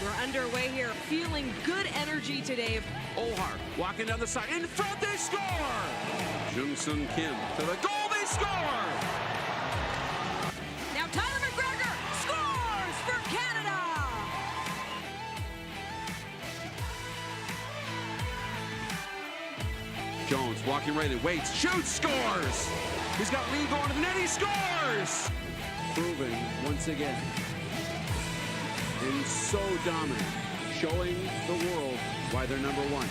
We're underway here, feeling good energy today. Ohar walking down the side. In front, they score! Jung-Sun Kim to the goal, they score! Now Tyler McGregor scores for Canada! Jones walking right in, waits, shoots, scores! He's got Lee going to the net, he scores! Proving once again, and so dominant, showing the world why they're number one.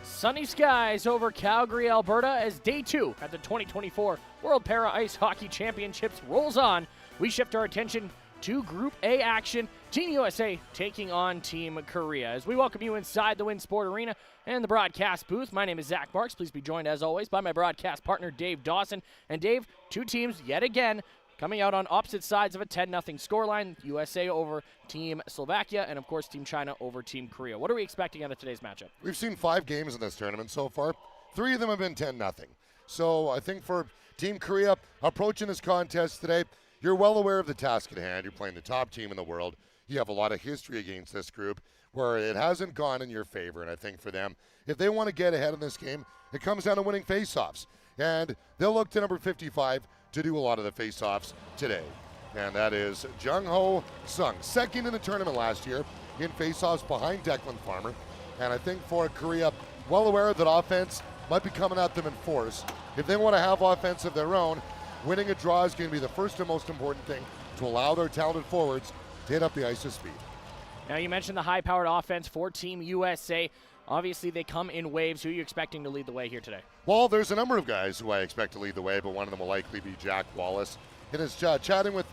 Sunny skies over Calgary, Alberta as day 2 at the 2024 World Para Ice Hockey Championships rolls on. We shift our attention to Group A action. Team USA taking on Team Korea. As we welcome you inside the WinSport Arena and the broadcast booth, my name is Zach Marks. Please be joined, as always, by my broadcast partner, Dave Dawson. And Dave, two teams yet again coming out on opposite sides of a 10-0 scoreline. USA over Team Slovakia, and of course Team China over Team Korea. What are we expecting out of today's matchup? We've seen 5 games in this tournament so far. 3 of them have been 10-0. So I think for Team Korea approaching this contest today, you're well aware of the task at hand. You're playing the top team in the world. You have a lot of history against this group where it hasn't gone in your favor. And I think for them, if they want to get ahead in this game, it comes down to winning faceoffs. And they'll look to number 55 to do a lot of the faceoffs today. And that is Jung Ho Sung, second in the tournament last year in faceoffs behind Declan Farmer. And I think for Korea, well aware that offense might be coming at them in force. If they want to have offense of their own, winning a draw is going to be the first and most important thing to allow their talented forwards to hit up the ice with speed. Now, you mentioned the high-powered offense for Team USA. Obviously, they come in waves. Who are you expecting to lead the way here today? Well, there's a number of guys who I expect to lead the way, but one of them will likely be Jack Wallace. In his chatting with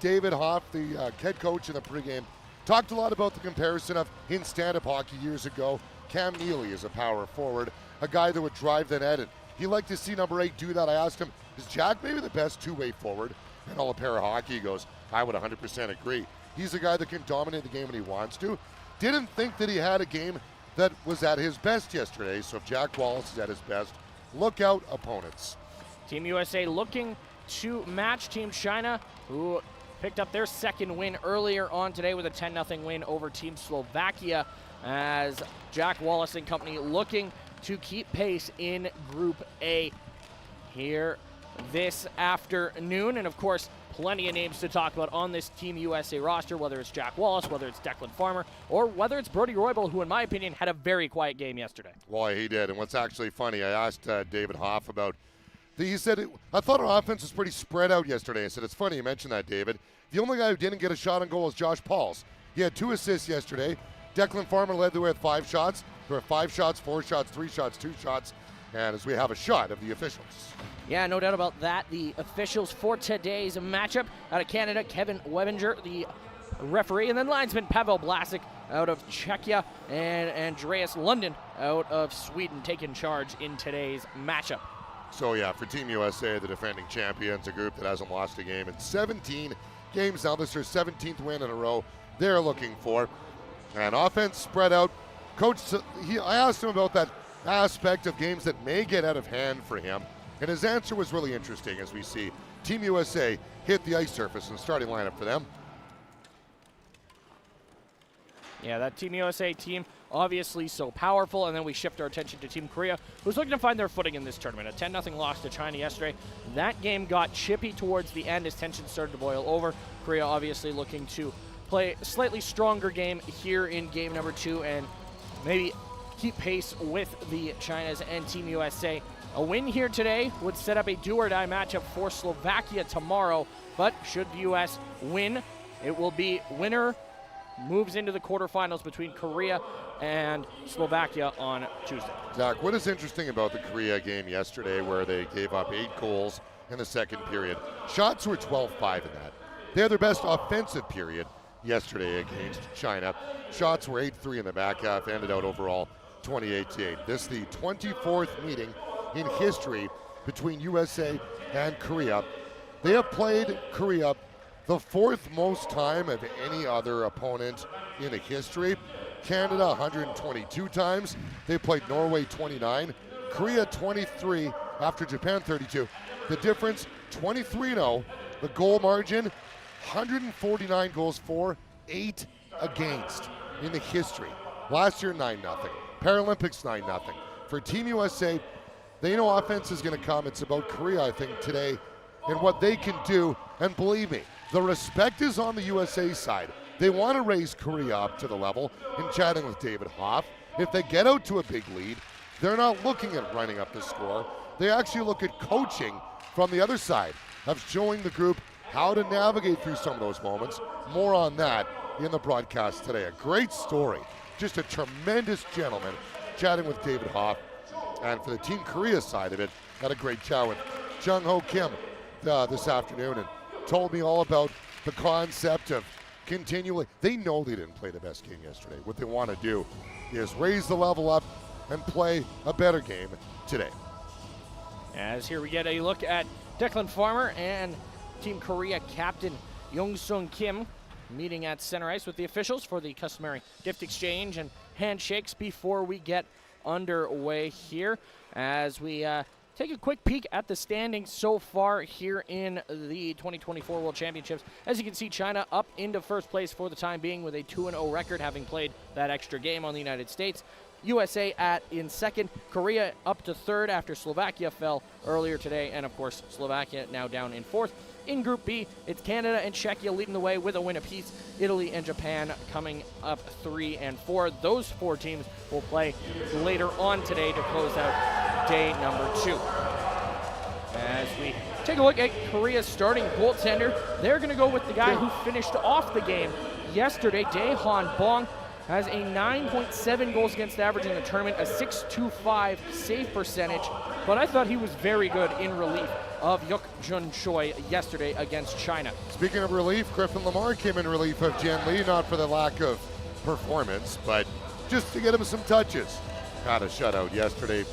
David Hoff, the head coach in the pregame, talked a lot about the comparison of in stand-up hockey years ago. Cam Neely is a power forward, a guy that would drive the net, and he'd like to see number 8 do that. I asked him, is Jack maybe the best two-way forward in all of para hockey? He goes, I would 100% agree. He's a guy that can dominate the game when he wants to. Didn't think that he had a game that was at his best yesterday, so if Jack Wallace is at his best, look out, opponents. Team USA looking to match Team China, who picked up their second win earlier on today with a 10-0 win over Team Slovakia, as Jack Wallace and company looking to keep pace in Group A here this afternoon. And of course, plenty of names to talk about on this Team USA roster, whether it's Jack Wallace, whether it's Declan Farmer, or whether it's Brodie Roybal, who in my opinion had a very quiet game yesterday. Well, he did. And what's actually funny, I asked David Hoff about, he said, I thought our offense was pretty spread out yesterday. I said, it's funny you mentioned that, David. The only guy who didn't get a shot on goal was Josh Pauls. He had 2 assists yesterday. Declan Farmer led the way with 5 shots. There were 5 shots, 4 shots, 3 shots, 2 shots. And as we have a shot of the officials. Yeah, no doubt about that. The officials for today's matchup out of Canada, Kevin Webinger, the referee, and then linesman Pavel Blasic out of Czechia, and Andreas London out of Sweden taking charge in today's matchup. So yeah, for Team USA, the defending champions, a group that hasn't lost a game in 17 games now. This is their 17th win in a row they're looking for. And offense spread out. Coach, I asked him about that aspect of games that may get out of hand for him, and his answer was really interesting as we see Team USA hit the ice surface and starting lineup for them. Yeah, that Team USA team obviously so powerful, and then we shift our attention to Team Korea, who's looking to find their footing in this tournament. A 10-0 loss to China yesterday. That game got chippy towards the end as tensions started to boil over. Korea obviously looking to play a slightly stronger game here in game number 2 and maybe keep pace with the Chinas and Team USA. A win here today would set up a do-or-die matchup for Slovakia tomorrow, but should the U.S. win, it will be winner moves into the quarterfinals between Korea and Slovakia on Tuesday. Zach, what is interesting about the Korea game yesterday where they gave up 8 goals in the second period? Shots were 12-5 in that. They had their best offensive period yesterday against China. Shots were 8-3 in the back half, ended out overall 28-8. This is the 24th meeting in history between USA and Korea. They have played Korea the 4th most time of any other opponent in the history. Canada 122 times. They played Norway 29. Korea 23 after Japan 32. The difference 23-0. The goal margin 149 goals for, 8 against in the history. Last year 9-0. Paralympics 9-0. For Team USA, they know offense is going to come. It's about Korea, I think, today and what they can do. And believe me, the respect is on the USA side. They want to raise Korea up to the level. In chatting with David Hoff, if they get out to a big lead, they're not looking at running up the score. They actually look at coaching from the other side, of showing the group how to navigate through some of those moments. More on that in the broadcast today. A great story. Just a tremendous gentleman chatting with David Hoff. And for the Team Korea side of it, had a great chat with Jung-Ho Kim this afternoon and told me all about the concept of continually. They know they didn't play the best game yesterday. What they want to do is raise the level up and play a better game today. As here we get a look at Declan Farmer and Team Korea captain Young-Sung Kim meeting at center ice with the officials for the customary gift exchange and handshakes before we get underway here. As we take a quick peek at the standings so far here in the 2024 World Championships. As you can see, China up into first place for the time being with a 2-0 record, having played that extra game on the United States. USA in second, Korea up to third after Slovakia fell earlier today, and of course Slovakia now down in fourth. In Group B, it's Canada and Czechia leading the way with a win apiece. Italy and Japan coming up 3 and 4. Those 4 teams will play later on today to close out day number 2. As we take a look at Korea's starting goaltender, they're going to go with the guy who finished off the game yesterday, Dae-Han Bong. Has a 9.7 goals against average in the tournament, a .625 save percentage, but I thought he was very good in relief of Yuk Jun Choi yesterday against China. Speaking of relief, Griffin Lamar came in relief of Jen Lee, not for the lack of performance, but just to get him some touches. Got a shutout yesterday.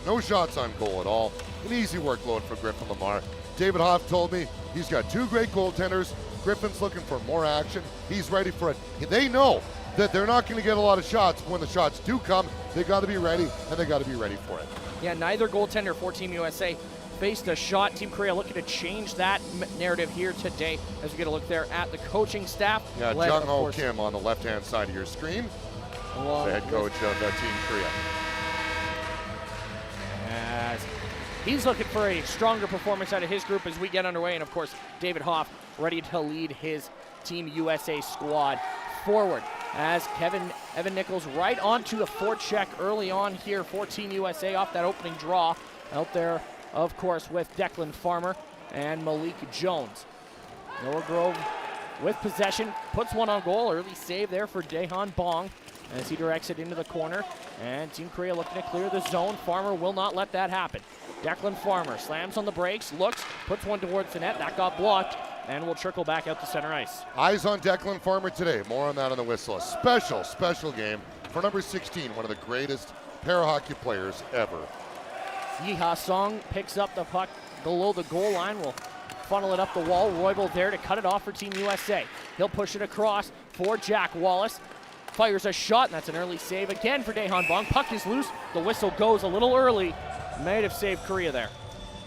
No shots on goal at all. An easy workload for Griffin Lamar. David Hoff told me he's got 2 great goaltenders. Griffin's looking for more action. He's ready for it. They know that they're not going to get a lot of shots. When the shots do come, they got to be ready, and they got to be ready for it. Yeah, neither goaltender for Team USA faced a shot. Team Korea looking to change that narrative here today as we get a look there at the coaching staff. Yeah, Jung-Ho Kim on the left-hand side of your screen, the head coach of Team Korea. As he's looking for a stronger performance out of his group as we get underway, and of course, David Hoff ready to lead his Team USA squad forward. As Evan Nichols right onto the forecheck early on here for Team USA off that opening draw. Out there, of course, with Declan Farmer and Malik Jones. Noah Grove with possession, puts one on goal. Early save there for Dae-Han Bong as he directs it into the corner. And Team Korea looking to clear the zone. Farmer will not let that happen. Declan Farmer slams on the brakes, looks, puts one towards the net. That got blocked and will trickle back out to center ice. Eyes on Declan Farmer today. More on that on the whistle. A special game for number 16, one of the greatest para-hockey players ever. Yi-Ha Song picks up the puck below the goal line. Will funnel it up the wall. Roybal there to cut it off for Team USA. He'll push it across for Jack Wallace. Fires a shot, and that's an early save again for Dae-Han Bong. Puck is loose. The whistle goes a little early. Might have saved Korea there.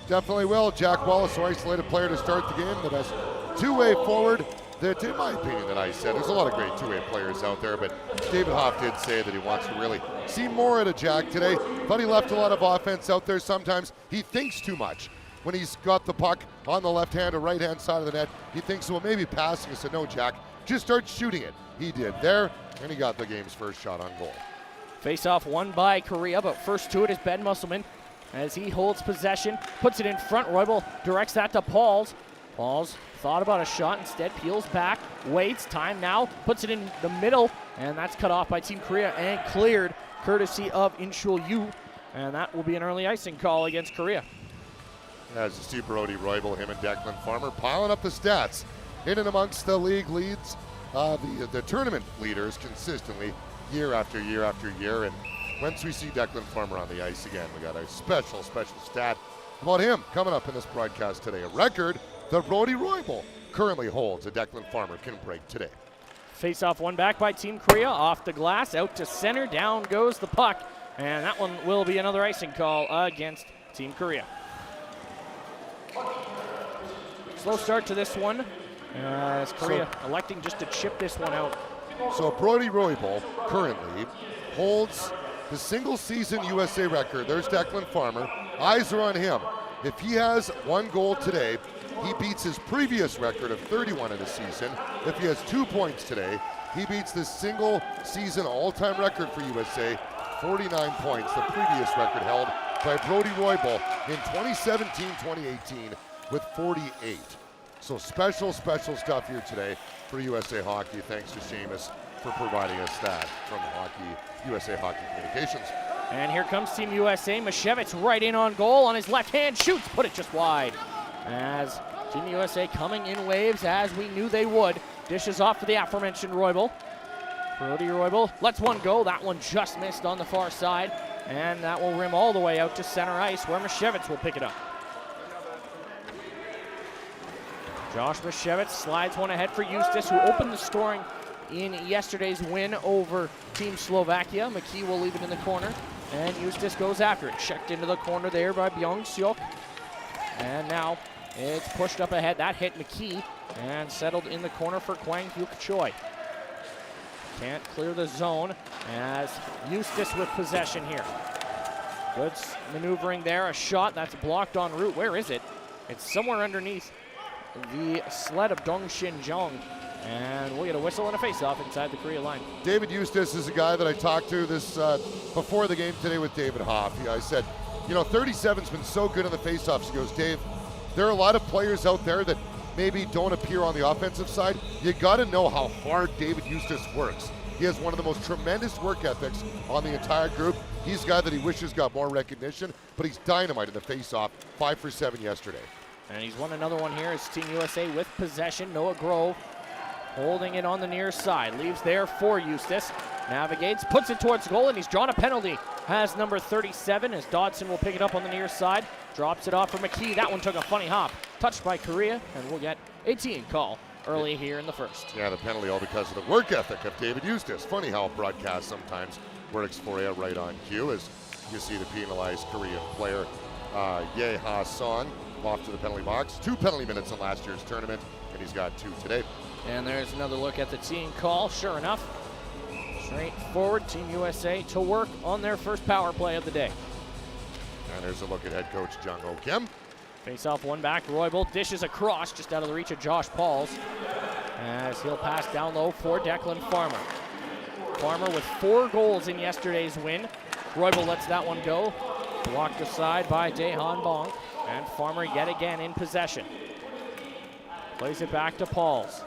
Definitely will. Jack Wallace, an isolated player to start the game. The best two-way forward that, in my opinion, that I said. There's a lot of great two-way players out there, but David Hoff did say that he wants to really see more out of Jack today. But he left a lot of offense out there. Sometimes he thinks too much. When he's got the puck on the left-hand or right-hand side of the net, he thinks, well, maybe passing. I said, no, Jack, just start shooting it. He did there, and he got the game's first shot on goal. Face-off won by Korea, but first to it is Ben Musselman as he holds possession, puts it in front. Roybal directs that to Pauls. Pauls thought about a shot, instead peels back, waits, time now, puts it in the middle, and that's cut off by Team Korea and cleared courtesy of Inchul Yu, and that will be an early icing call against Korea. As Steve Brody, Roybal, him and Declan Farmer piling up the stats in and amongst the league leads the tournament leaders consistently year after year after year. And once we see Declan Farmer on the ice again, we got a special stat about him coming up in this broadcast today. A record that Brody Roybal currently holds that Declan Farmer can break today. Face-off one back by Team Korea, off the glass, out to center, down goes the puck, and that one will be another icing call against Team Korea. Slow start to this one, as Korea electing just to chip this one out. So Brody Roybal currently holds the single-season USA record. There's Declan Farmer. Eyes are on him. If he has one goal today, he beats his previous record of 31 in a season. If he has 2 points today, he beats the single-season all-time record for USA, 49 points, the previous record held by Brody Roybal in 2017-2018 with 48. So special stuff here today for USA Hockey. Thanks to Seamus for providing us that from USA Hockey Communications. And here comes Team USA. Mashevitz right in on goal on his left hand, shoots, put it just wide. As Team USA coming in waves, as we knew they would. Dishes off for the aforementioned Roybal. Brody Roybal lets one go. That one just missed on the far side. And that will rim all the way out to center ice, where Mashevitz will pick it up. Josh Mashevitz slides one ahead for Eustace, who opened the scoring in yesterday's win over Team Slovakia. McKee will leave it in the corner, and Eustace goes after it. Checked into the corner there by Byung-Seok. And now it's pushed up ahead. That hit McKee and settled in the corner for Kwang Hyuk Choi. Can't clear the zone as Eustace with possession here. Good maneuvering there. A shot that's blocked en route. Where is it? It's somewhere underneath the sled of Dong Shin Jong. And we'll get a whistle and a face-off inside the Korea line. David Eustace is a guy that I talked to this before the game today with David Hoff. I said, 37's been so good in the face-offs. He goes, Dave, there are a lot of players out there that maybe don't appear on the offensive side. You got to know how hard David Eustace works. He has one of the most tremendous work ethics on the entire group. He's a guy that he wishes got more recognition, but he's dynamite in the face-off. 5 for 7 yesterday. And he's won another one here as Team USA with possession. Noah Grove holding it on the near side. Leaves there for Eustace. Navigates, puts it towards goal, and he's drawn a penalty. Has number 37 as Dodson will pick it up on the near side. Drops it off for McKee. That one took a funny hop. Touched by Korea, and we'll get a team call early here in the first. Yeah, the penalty all because of the work ethic of David Eustace. Funny how broadcast sometimes works for you right on cue as you see the penalized Korean player, Ye Ha-sung, off to the penalty box. 2 penalty minutes in last year's tournament, and he's got 2 today. And there's another look at the team call. Sure enough, straightforward, Team USA to work on their first power play of the day. And there's a look at head coach Jung Ho Kim. Face-off one back. Roybal dishes across just out of the reach of Josh Pauls as he'll pass down low for Declan Farmer. Farmer with 4 goals in yesterday's win. Roybal lets that one go. Blocked aside by Daehan Bong. And Farmer yet again in possession. Plays it back to Pauls.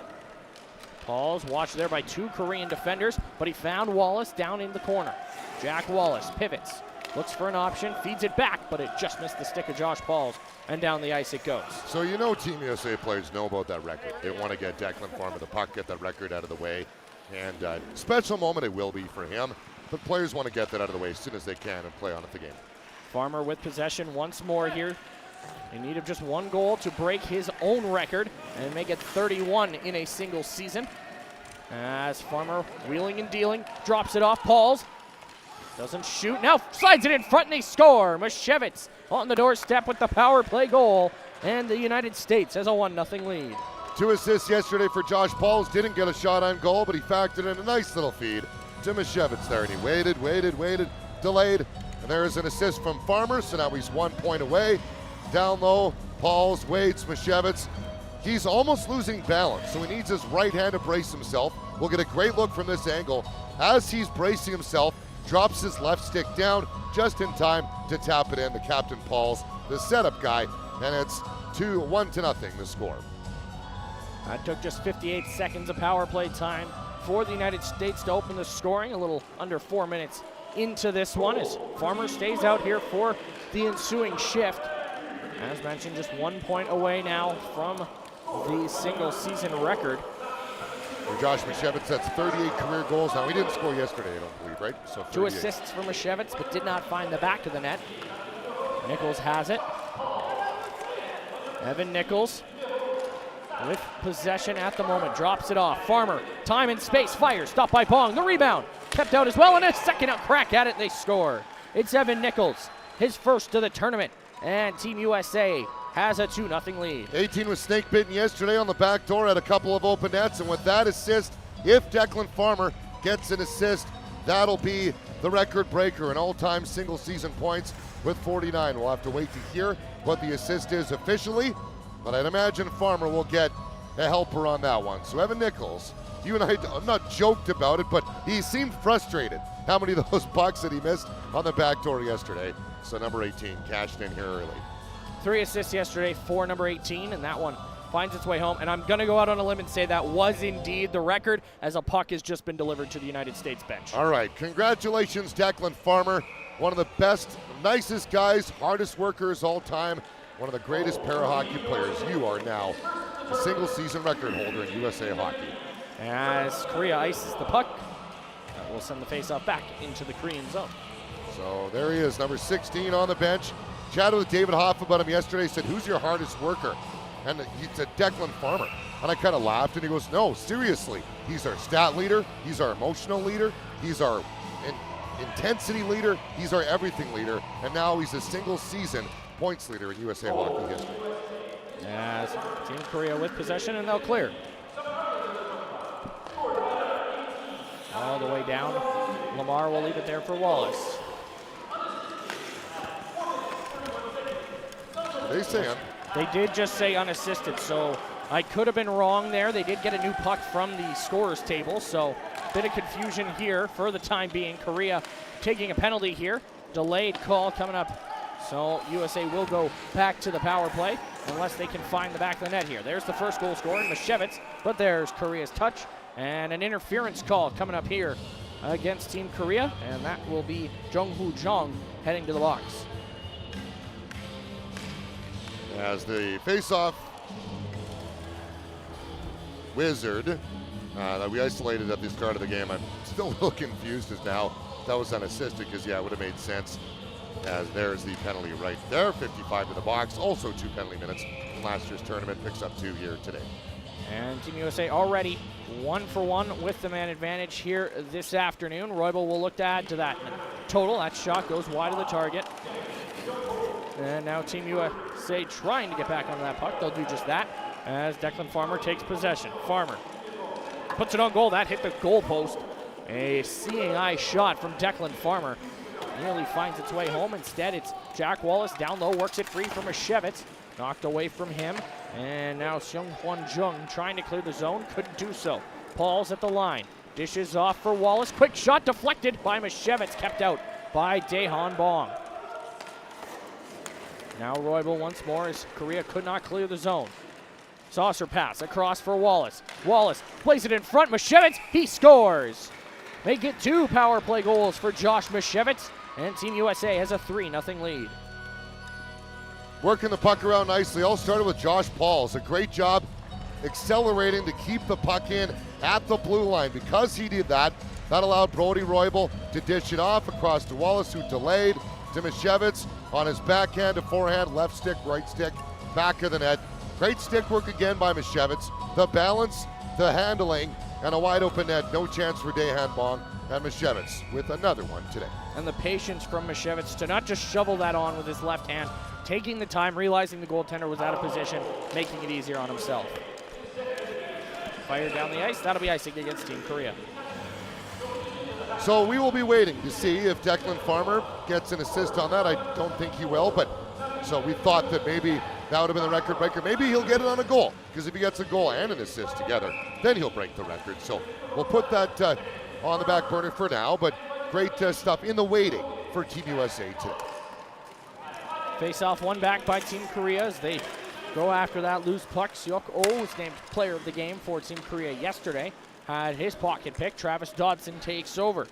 Pauls watched there by 2 Korean defenders, but he found Wallace down in the corner. Jack Wallace pivots. Looks for an option, feeds it back, but it just missed the stick of Josh Pauls, and down the ice it goes. So Team USA players know about that record. They want to get Declan Farmer the puck, get that record out of the way, and special moment it will be for him, but players want to get that out of the way as soon as they can and play on at the game. Farmer with possession once more here. In need of just 1 goal to break his own record and make it 31 in a single season. As Farmer wheeling and dealing, drops it off. Pauls doesn't shoot, now slides it in front and they score. Mashevitz on the doorstep with the power play goal, and the United States has a 1-0 lead. 2 assists yesterday for Josh Pauls. Didn't get a shot on goal, but he factored in a nice little feed to Mashevitz there, and he waited, delayed, and there is an assist from Farmer, so now he's 1 point away. Down low, Pauls waits, Mashevitz. He's almost losing balance, so he needs his right hand to brace himself. We'll get a great look from this angle. As he's bracing himself, drops his left stick down just in time to tap it in. The captain, Pauls, the setup guy, and it's 1-0 the score. That took just 58 seconds of power play time for the United States to open the scoring. A little under 4 minutes into this one as Farmer stays out here for the ensuing shift. As mentioned, just 1 point away now from the single season record. For Josh Mashevitz, that's 38 career goals. Now, he didn't score yesterday, I don't believe, right? So 2 38. assists for Mashevitz, but did not find the back of the net. Nichols has it. Evan Nichols with possession at the moment, drops it off. Farmer, time and space, fires, stopped by Bong. The rebound, kept out as well, and a second out crack at it, they score. It's Evan Nichols, his first of the tournament, and Team USA has a 2-0 lead. 18 was snake bitten yesterday on the back door, had a couple of open nets, and with that assist, if Declan Farmer gets an assist, that'll be the record breaker in all-time single-season points with 49. We'll have to wait to hear what the assist is officially, but I'd imagine Farmer will get a helper on that one. So Evan Nichols, you and I not joked about it, but he seemed frustrated how many of those pucks that he missed on the back door yesterday. So number 18 cashed in here early. 3 assists yesterday for number 18, and that one finds its way home. And I'm going to go out on a limb and say that was indeed the record, as a puck has just been delivered to the United States bench. All right, congratulations, Declan Farmer. One of the best, nicest guys, hardest workers all time. One of the greatest para-hockey players. You are now a single-season record holder in USA hockey. As Korea ices the puck, that will send the face-off back into the Korean zone. So there he is, number 16 on the bench. Chatted with David Hoff about him yesterday. Said, "Who's your hardest worker?" And he said, "Declan Farmer." And I kind of laughed, and he goes, "No, seriously. He's our stat leader. He's our emotional leader. He's our intensity leader. He's our everything leader. And now he's a single-season points leader in USA hockey history." As Team Korea with possession, and they'll clear. All the way down. Lamar will leave it there for Wallace. They say him. They did just say unassisted, so I could have been wrong there. They did get a new puck from the scorer's table, so a bit of confusion here for the time being. Korea taking a penalty here. Delayed call coming up. So USA will go back to the power play unless they can find the back of the net here. There's the first goal scorer, Mashevitz, but there's Korea's touch. And an interference call coming up here against Team Korea, and that will be Jung-Hoo Jung heading to the box. As the face-off wizard that we isolated at the start of the game, I'm still a little confused as to how that was unassisted, because, yeah, it would have made sense. As there's the penalty right there, 55 to the box, also 2 penalty minutes in last year's tournament, picks up 2 here today. And Team USA already 1-for-1 with the man advantage here this afternoon. Roybal will look to add to that total. That shot goes wide of the target. And now Team USA trying to get back onto that puck. They'll do just that as Declan Farmer takes possession. Farmer puts it on goal. That hit the goal post. A seeing eye shot from Declan Farmer. Nearly finds its way home. Instead, it's Jack Wallace down low, works it free from Mashevitz. Knocked away from him. And now Seung-Hwan Jung trying to clear the zone. Couldn't do so. Paul's at the line. Dishes off for Wallace. Quick shot deflected by Mashevitz. Kept out by Daehan Bong. Now Roybal once more as Korea could not clear the zone. Saucer pass across for Wallace. Wallace plays it in front. Mashevitz, he scores. Make it 2 power play goals for Josh Mashevitz. And Team USA has a 3-0 lead. Working the puck around nicely. All started with Josh Pauls. A great job accelerating to keep the puck in at the blue line. Because he did that, that allowed Brody Roybal to dish it off across to Wallace, who delayed to Mashevitz on his backhand to forehand, left stick, right stick, back of the net. Great stick work again by Mashevitz. The balance, the handling, and a wide open net. No chance for Daehan Bong, and Mashevitz with another one today. And the patience from Mashevitz to not just shovel that on with his left hand, taking the time, realizing the goaltender was out of position, making it easier on himself. Fired down the ice. That'll be icing against Team Korea. So we will be waiting to see if Declan Farmer gets an assist on that. I don't think he will, but so we thought that maybe that would have been the record breaker. Maybe he'll get it on a goal, because if he gets a goal and an assist together, then he'll break the record. So we'll put that on the back burner for now, but great stuff in the waiting for Team USA today. Face-off one back by Team Korea as they go after that loose puck. Seok Oh was named player of the game for Team Korea yesterday. Had his pocket pick. Travis Dodson takes over.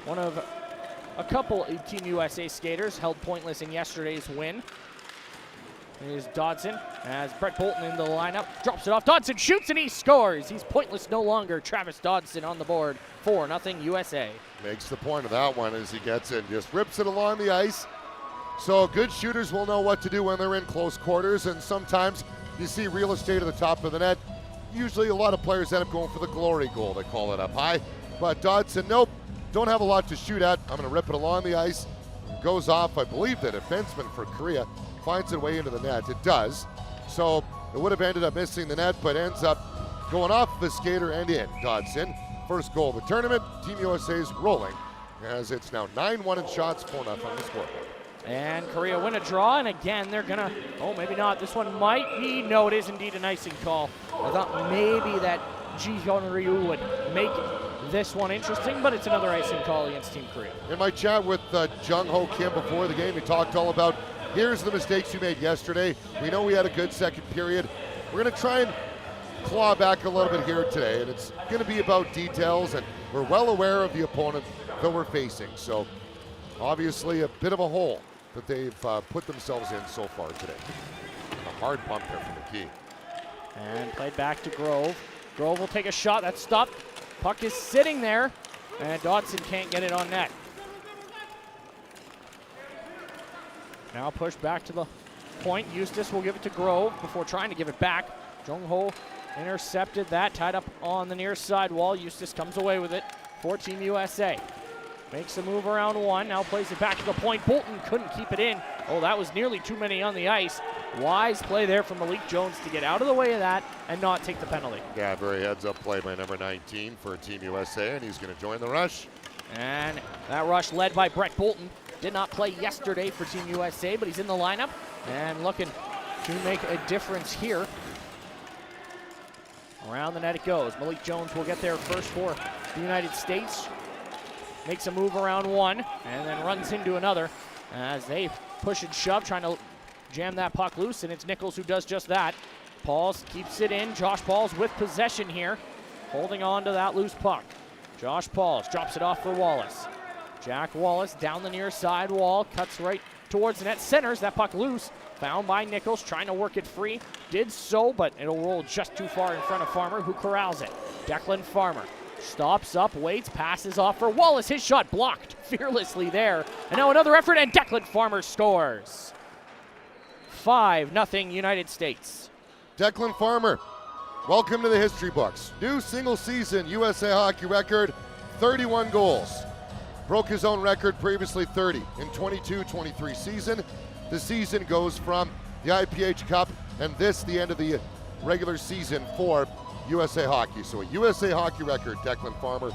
One of a couple of Team USA skaters held pointless in yesterday's win. is Dodson as Brett Bolton in the lineup. Drops it off. Dodson shoots and he scores. He's pointless no longer. Travis Dodson on the board. 4-0 USA. Makes the point of that one as he gets in. Just rips it along the ice. So good shooters will know what to do when they're in close quarters, and sometimes you see real estate at the top of the net. Usually a lot of players end up going for the glory goal. They call it up high. But Dodson, nope, don't have a lot to shoot at. I'm going to rip it along the ice. Goes off, I believe the defenseman for Korea finds its way into the net. It does. So it would have ended up missing the net, but ends up going off the skater and in. Dodson, first goal of the tournament. Team USA's rolling as it's now 9-1 in shots, 4-0 on the scoreboard. And Korea win a draw, and again, they're gonna, oh, maybe not. This one might be, no, it is indeed an icing call. I thought maybe that Ji Hyun Ryu would make this one interesting, but it's another icing call against Team Korea. In my chat with Jung Ho Kim before the game, we talked all about, here's the mistakes we made yesterday. We know we had a good second period. We're gonna try and claw back a little bit here today, and it's gonna be about details, and we're well aware of the opponent that we're facing. So obviously a bit of a hole that they've put themselves in so far today. A hard pump there from the key. And played back to Grove. Grove will take a shot. That's stopped. Puck is sitting there, and Dodson can't get it on net. Now pushed back to the point. Eustace will give it to Grove before trying to give it back. Jung Ho intercepted that, tied up on the near side wall. Eustace comes away with it for Team USA. Makes a move around one, now plays it back to the point. Bolton couldn't keep it in. Oh, that was nearly too many on the ice. Wise play there from Malik Jones to get out of the way of that and not take the penalty. Yeah, very heads-up play by number 19 for Team USA, and he's going to join the rush. And that rush led by Brett Bolton. Did not play yesterday for Team USA, but he's in the lineup and looking to make a difference here. Around the net it goes. Malik Jones will get there first for the United States. Makes a move around one and then runs into another as they push and shove, trying to jam that puck loose, and it's Nichols who does just that. Pauls keeps it in. Josh Pauls with possession here, holding on to that loose puck. Josh Pauls drops it off for Wallace. Jack Wallace down the near side wall, cuts right towards the net, centers that puck loose. Found by Nichols, trying to work it free. Did so, but it'll roll just too far in front of Farmer, who corrals it. Declan Farmer stops up, waits, passes off for Wallace. His shot blocked fearlessly there. And now another effort, and Declan Farmer scores. 5-0 United States. Declan Farmer, welcome to the history books. New single season USA hockey record, 31 goals. Broke his own record, previously 30 in 22-23 season. The season goes from the IPH Cup and this the end of the regular season for USA Hockey. So a USA Hockey record, Declan Farmer,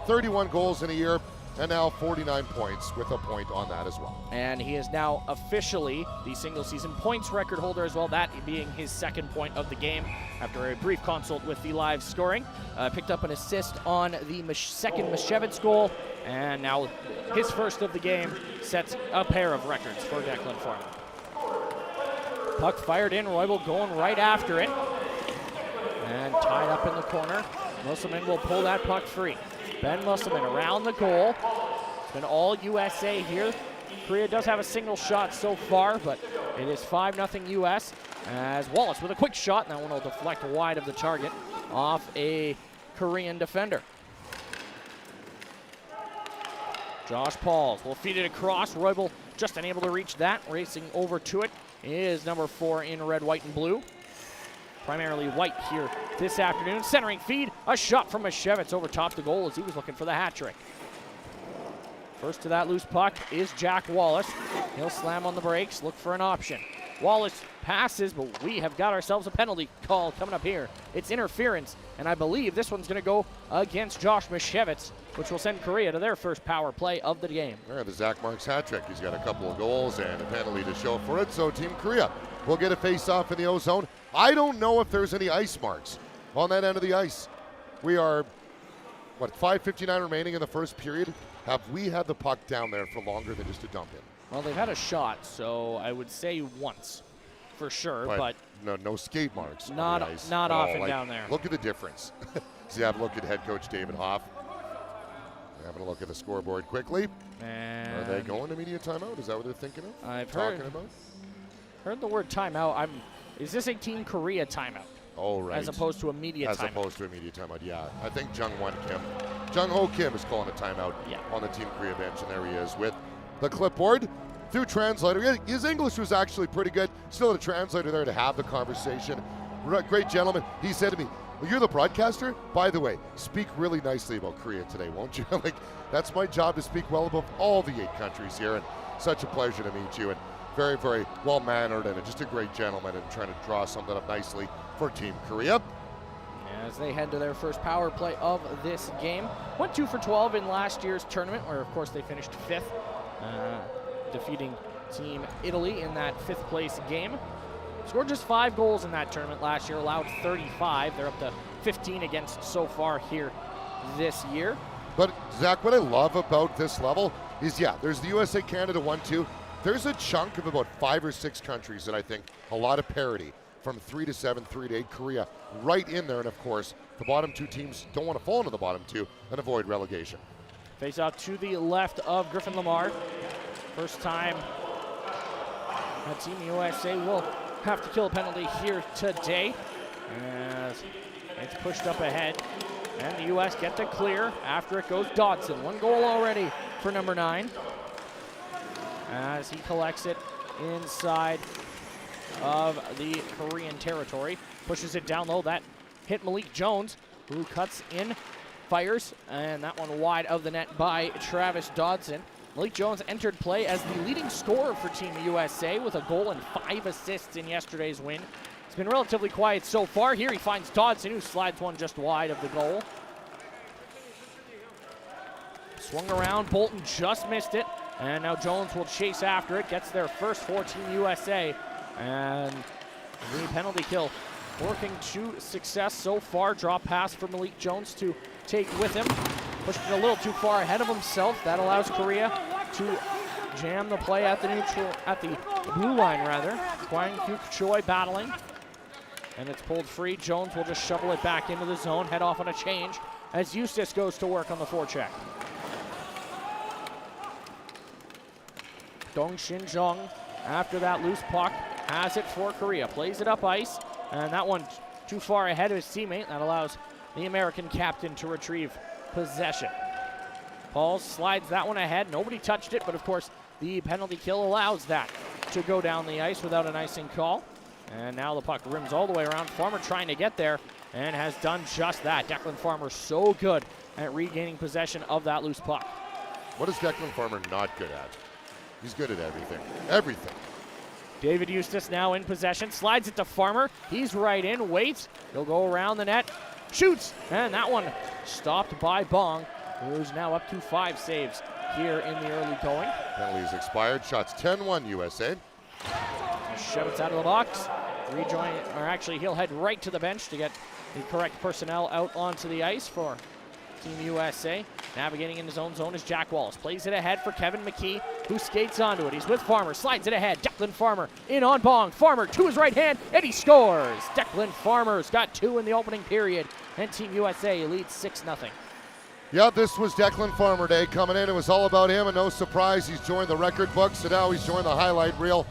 31 goals in a year, and now 49 points with a point on that as well. And he is now officially the single season points record holder as well, that being his second point of the game after a brief consult with the live scoring. Picked up an assist on the second Mashevitz goal, and now his first of the game sets a pair of records for Declan Farmer. Puck fired in, Roybal going right after it. And tied up in the corner. Musselman will pull that puck free. Ben Musselman around the goal. It's been all USA here. Korea does have a single shot so far, but it is 5-0 US as Wallace with a quick shot, and that one will deflect wide of the target off a Korean defender. Josh Pauls will feed it across. Roybal just unable to reach that. Racing over to it is number 4 in red, white, and blue. Primarily white here this afternoon. Centering feed, a shot from Mashevitz over top the goal as he was looking for the hat trick. First to that loose puck is Jack Wallace. He'll slam on the brakes, look for an option. Wallace passes, but we have got ourselves a penalty call coming up here. It's interference, and I believe this one's going to go against Josh Mashevitz, which will send Korea to their first power play of the game. Yeah, the Zach Marks hat trick. He's got a couple of goals and a penalty to show for it, so Team Korea will get a face-off in the O-zone. I don't know if there's any ice marks on that end of the ice. We are, 5:59 remaining in the first period. Have we had the puck down there for longer than just a dump in? Well, they've had a shot, so I would say once for sure, but no skate marks not on the ice. Not often down there. Look at the difference. See, have a look at head coach David Hoff. Having a look at the scoreboard quickly. And are they going to media timeout? Is that what they're thinking of? I've talking heard. about? heard the word timeout. Is this a Team Korea timeout? Oh, right. As opposed to immediate timeout. As opposed to immediate timeout, yeah. I think Jung Ho Kim is calling a timeout on the Team Korea bench, and there he is with the clipboard through translator. His English was actually pretty good. Still had a translator there to have the conversation. Great gentleman. He said to me, well, you're the broadcaster? By the way, speak really nicely about Korea today, won't you? Like, that's my job, to speak well above all the 8 countries here, and such a pleasure to meet you, and very, very well-mannered, and just a great gentleman, and trying to draw something up nicely for Team Korea. As they head to their first power play of this game. Went 2 for 12 in last year's tournament, where, of course, they finished 5th, defeating Team Italy in that 5th place game. Scored just 5 goals in that tournament last year, allowed 35. They're up to 15 against so far here this year. But, Zach, what I love about this level is, there's the USA-Canada 1-2. There's a chunk of about 5 or 6 countries that I think a lot of parity, from 3 to 7, 3 to 8, Korea right in there. And, of course, the bottom 2 teams don't want to fall into the bottom 2 and avoid relegation. Face out to the left of Griffin Lamar. First time Team USA will have to kill a penalty here today, as it's pushed up ahead, and the U.S. get to clear after it goes Dodson. 1 goal already for number 9, as he collects it inside of the Korean territory, pushes it down low. That hit Malik Jones, who cuts in, fires, and that one wide of the net by Travis Dodson. Malik Jones entered play as the leading scorer for Team USA with a goal and 5 assists in yesterday's win. It's been relatively quiet so far. Here he finds Dodson, who slides one just wide of the goal. Swung around, Bolton just missed it, and now Jones will chase after it, gets their first for Team USA, and the penalty kill working to success so far. Drop pass for Malik Jones to take with him. Pushed it a little too far ahead of himself. That allows Korea to jam the play at the blue line rather. Kwang Hyuk Choi battling, and it's pulled free. Jones will just shovel it back into the zone, head off on a change as Eustace goes to work on the forecheck. Dong Shin Jung, after that loose puck, has it for Korea. Plays it up ice, and that one too far ahead of his teammate. That allows the American captain to retrieve possession. Pauls slides that one ahead. Nobody touched it, but of course the penalty kill allows that to go down the ice without an icing call. And now the puck rims all the way around. Farmer trying to get there and has done just that. Declan Farmer so good at regaining possession of that loose puck. What is Declan Farmer not good at? He's good at everything. Everything. David Eustace now in possession. Slides it to Farmer. He's right in. Waits. He'll go around the net. Shoots. And that one stopped by Bong, who's now up to 5 saves here in the early going. Penalties expired. Shots 10-1 USA. Shevitz out of the box. Rejoin, or actually he'll head right to the bench to get the correct personnel out onto the ice for Team USA. Navigating in his own zone is Jack Wallace. Plays it ahead for Kevin McKee, who skates onto it. He's with Farmer, slides it ahead. Declan Farmer in on Bong. Farmer to his right hand, and he scores. Declan Farmer's got 2 in the opening period, and Team USA leads 6-0. Yeah, this was Declan Farmer Day coming in. It was all about him, and no surprise, he's joined the record books, and now he's joined the highlight reel.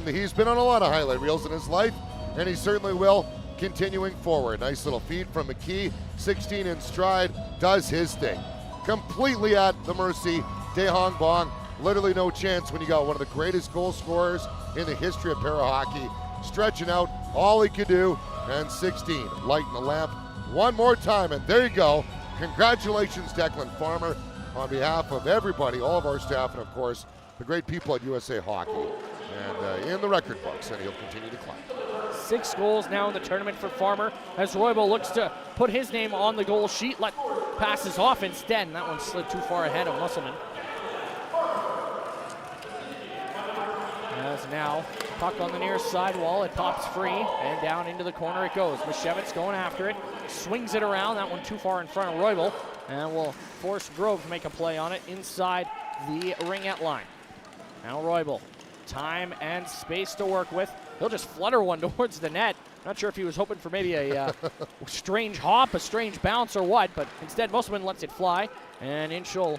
He's been on a lot of highlight reels in his life, and he certainly will continuing forward. Nice little feed from McKee, 16 in stride, does his thing. Completely at the mercy. Daehong Bong, literally no chance when you got one of the greatest goal scorers in the history of para hockey, stretching out all he could do, and 16, lighting the lamp one more time, and there you go. Congratulations, Declan Farmer, on behalf of everybody, all of our staff, and of course, the great people at USA Hockey, and in the record books, and he'll continue to climb. 6 goals now in the tournament for Farmer, as Roybal looks to put his name on the goal sheet. Let passes off instead, and that one slid too far ahead of Musselman. As now, puck on the near sidewall, it pops free, and down into the corner it goes. Mashevitz going after it, swings it around, that one too far in front of Roybal, and will force Grove to make a play on it inside the ringette line. Now Roybal, time and space to work with. He'll just flutter one towards the net. Not sure if he was hoping for maybe a strange hop, a strange bounce or what, but instead Musselman lets it fly, and Inchul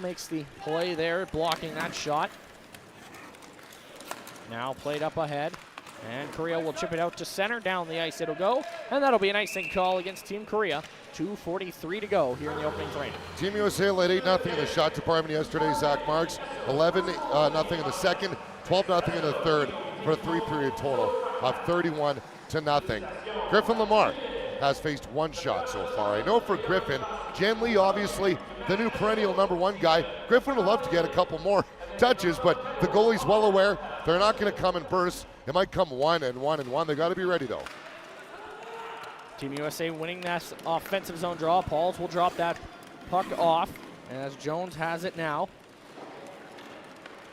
makes the play there, blocking that shot. Now played up ahead, and Korea will chip it out to center. Down the ice it'll go, and that'll be an icing call against Team Korea. 2:43 to go here in the opening frame. Team USA led 8-0 in the shot department yesterday, Zach Marks. 11-0 in the second, 12-0 in the third, for a 3-period total of 31-0. Griffin Lamar has faced 1 shot so far. I know for Griffin, Jen Lee, obviously the new perennial #1 guy. Griffin would love to get a couple more touches, but the goalie's well aware they're not going to come in bursts. It might come 1 and 1 and 1. They got to be ready though. Team USA winning that offensive zone draw. Pauls will drop that puck off as Jones has it now.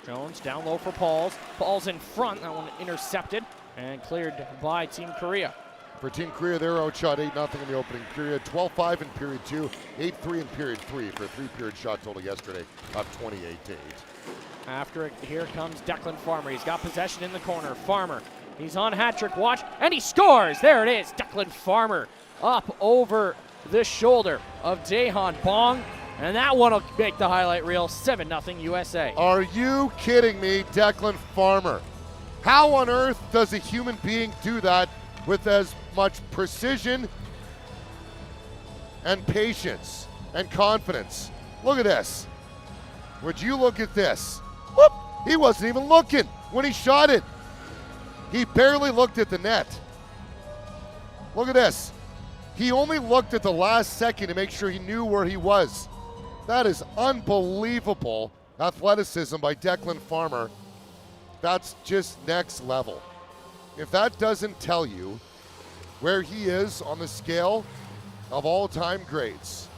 Jones down low for Pauls. Pauls in front. That one intercepted and cleared by Team Korea. For Team Korea, they're outshot 8-0 in the opening period. 12-5 in period 2, 8-3 in period 3 for a 3-period shot total yesterday of 28-8. After it, here comes Declan Farmer. He's got possession in the corner. Farmer, he's on hat-trick watch, and he scores! There it is, Declan Farmer up over the shoulder of Daehan Bong, and that one will make the highlight reel. 7-0 USA. Are you kidding me, Declan Farmer? How on earth does a human being do that with as much precision and patience and confidence? Look at this. Would you look at this? Whoop! He wasn't even looking when he shot it. He barely looked at the net. Look at this. He only looked at the last second to make sure he knew where he was. That is unbelievable athleticism by Declan Farmer. That's just next level. If that doesn't tell you where he is on the scale of all-time greats,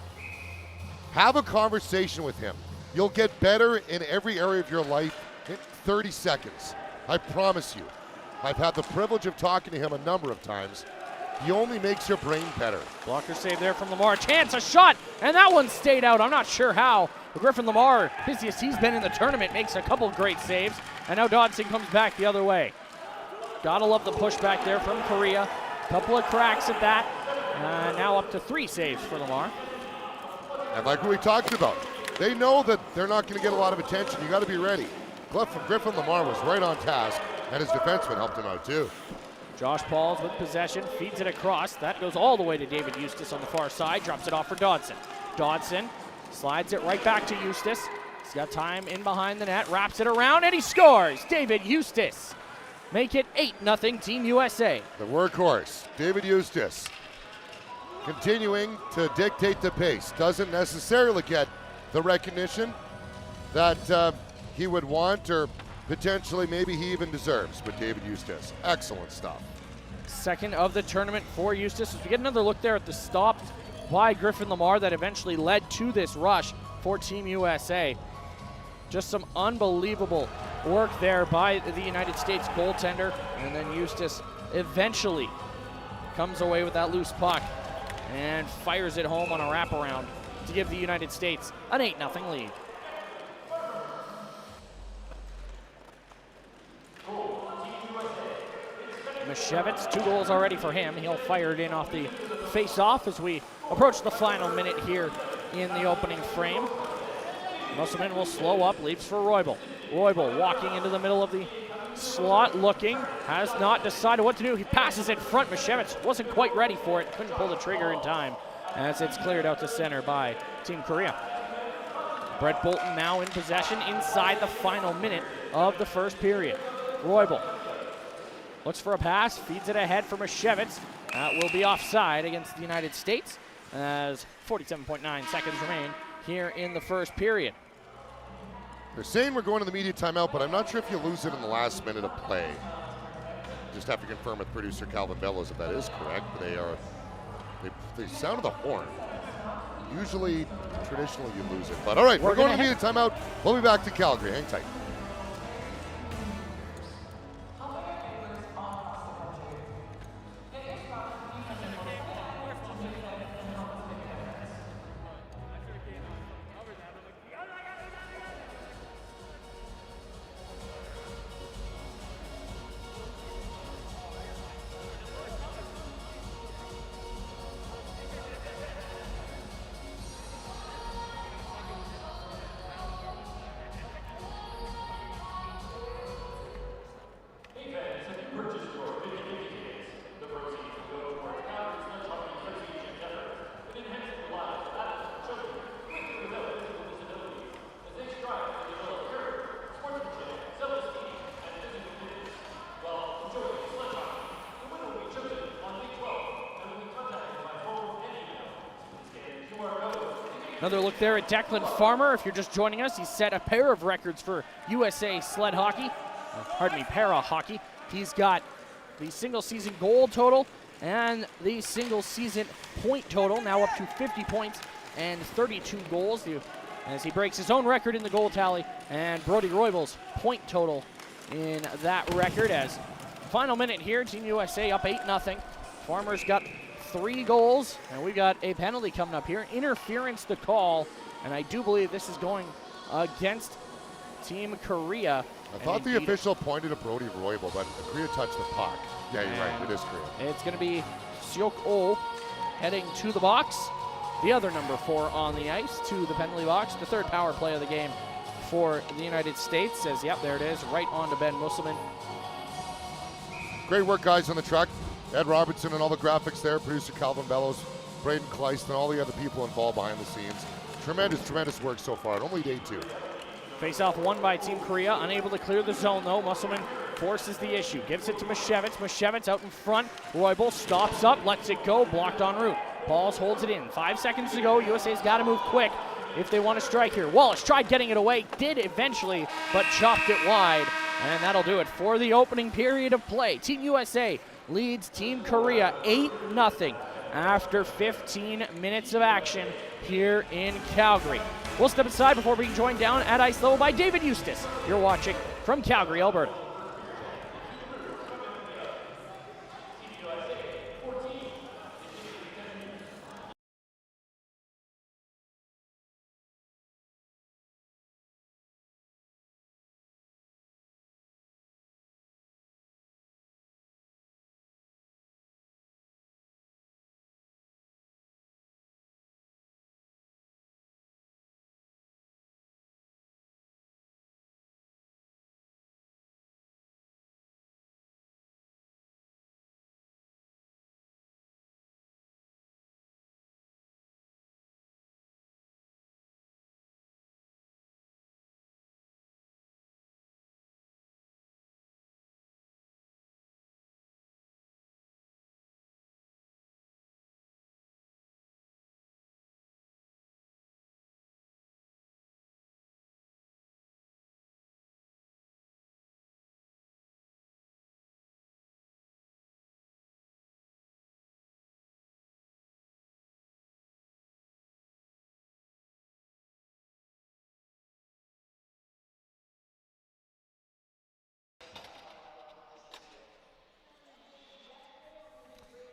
have a conversation with him. You'll get better in every area of your life in 30 seconds. I promise you. I've had the privilege of talking to him a number of times. He only makes your brain better. Blocker save there from Lamar. Chance, a shot, and that one stayed out. I'm not sure how. But Griffin Lamar, busiest he's been in the tournament, makes a couple great saves. And now Dodson comes back the other way. Gotta love the pushback there from Korea. Couple of cracks at that. Now up to 3 saves for Lamar. And like we talked about, they know that they're not going to get a lot of attention. You got to be ready. Griffin Lamar was right on task, and his defenseman helped him out too. Josh Pauls with possession, feeds it across. That goes all the way to David Eustace on the far side, drops it off for Dodson. Dodson slides it right back to Eustace. He's got time in behind the net, wraps it around, and he scores! David Eustace. Make it 8-0 Team USA. The workhorse, David Eustace, continuing to dictate the pace. Doesn't necessarily get the recognition that he would want, or potentially maybe he even deserves, but David Eustace, excellent stuff. Second of the tournament for Eustace. As we get another look there at the stop by Griffin Lamar that eventually led to this rush for Team USA. Just some unbelievable work there by the United States goaltender, and then Eustace eventually comes away with that loose puck and fires it home on a wraparound to give the United States an 8-0 lead. Mashevitz, 2 goals already for him. He'll fire it in off the face-off as we approach the final minute here in the opening frame. Musselman will slow up, leaves for Roybal. Roybal walking into the middle of the slot, looking, has not decided what to do. He passes in front. Mashevitz wasn't quite ready for it, couldn't pull the trigger in time as it's cleared out to center by Team Korea. Brett Bolton now in possession inside the final minute of the first period. Roybal looks for a pass, feeds it ahead for Mashevitz. That will be offside against the United States as 47.9 seconds remain here in the first period. They're saying we're going to the media timeout, but I'm not sure if you lose it in the last minute of play. Just have to confirm with producer Calvin Bellows if that is correct. They sounded the horn. Usually, traditionally, you lose it. But all right, we're going to the media timeout. We'll be back to Calgary. Hang tight. Another look there at Declan Farmer. If you're just joining us, he's set a pair of records for USA sled hockey. Para hockey. He's got the single season goal total and the single season point total, now up to 50 points and 32 goals as he breaks his own record in the goal tally, and Brody Roybel's point total in that record. As final minute here, Team USA up 8-0. Farmer's got 3 goals, and we got a penalty coming up here. Interference to call, and I do believe this is going against Team Korea. I thought the official pointed at Brody Roybel, but Korea touched the puck. Yeah, you're right. It is Korea. It's going to be Seok Oh heading to the box. The other number 4 on the ice to the penalty box. The third power play of the game for the United States. Says, yep, there it is, right on to Ben Musselman. Great work, guys, on the truck. Ed Robertson and all the graphics there. Producer Calvin Bellows, Braden Kleist, and all the other people involved behind the scenes. Tremendous work so far. Only day 2. Face-off won by Team Korea. Unable to clear the zone, though. Musselman forces the issue. Gives it to Mashevitz. Mashevitz out in front. Roybel stops up, lets it go. Blocked en route. Pauls holds it in. 5 seconds to go. USA's got to move quick if they want to strike here. Wallace tried getting it away. Did eventually, but chopped it wide. And that'll do it for the opening period of play. Team USA leads Team Korea 8-0 after 15 minutes of action here in Calgary. We'll step aside before being joined down at ice level by David Eustace. You're watching from Calgary, Alberta.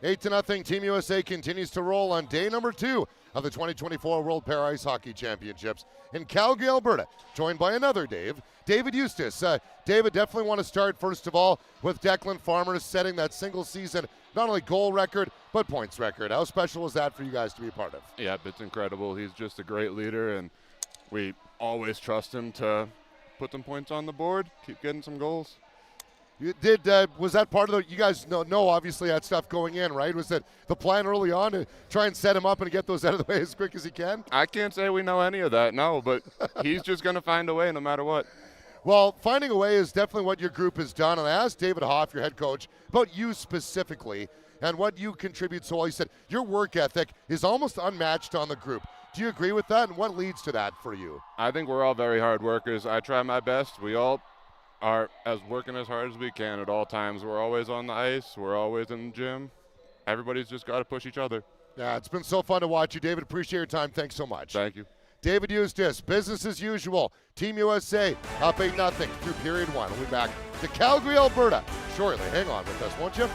Eight to nothing. Team USA continues to roll on day number 2 of the 2024 World Para Ice Hockey Championships in Calgary, Alberta. Joined by another David Eustace. David, definitely want to start first of all with Declan Farmer setting that single season, not only goal record, but points record. How special was that for you guys to be a part of? Yeah, it's incredible. He's just a great leader, and we always trust him to put some points on the board, keep getting some goals. You did. Was that part of the? You guys know obviously that stuff going in, right? Was that the plan early on to try and set him up and get those out of the way as quick as he can? I can't say we know any of that, no, but he's just going to find a way no matter what. Well, finding a way is definitely what your group has done. And I asked David Hoff, your head coach, about you specifically and what you contribute so well. He said your work ethic is almost unmatched on the group. Do you agree with that? And what leads to that for you? I think we're all very hard workers. I try my best. We all are working as hard as we can at all times. We're always on the ice. We're always in the gym. Everybody's just got to push each other. Yeah, it's been so fun to watch you, David. Appreciate your time. Thanks so much. Thank you. David Eustace, business as usual. Team USA up 8-0 through period 1. We'll be back to Calgary, Alberta shortly. Hang on with us, won't you?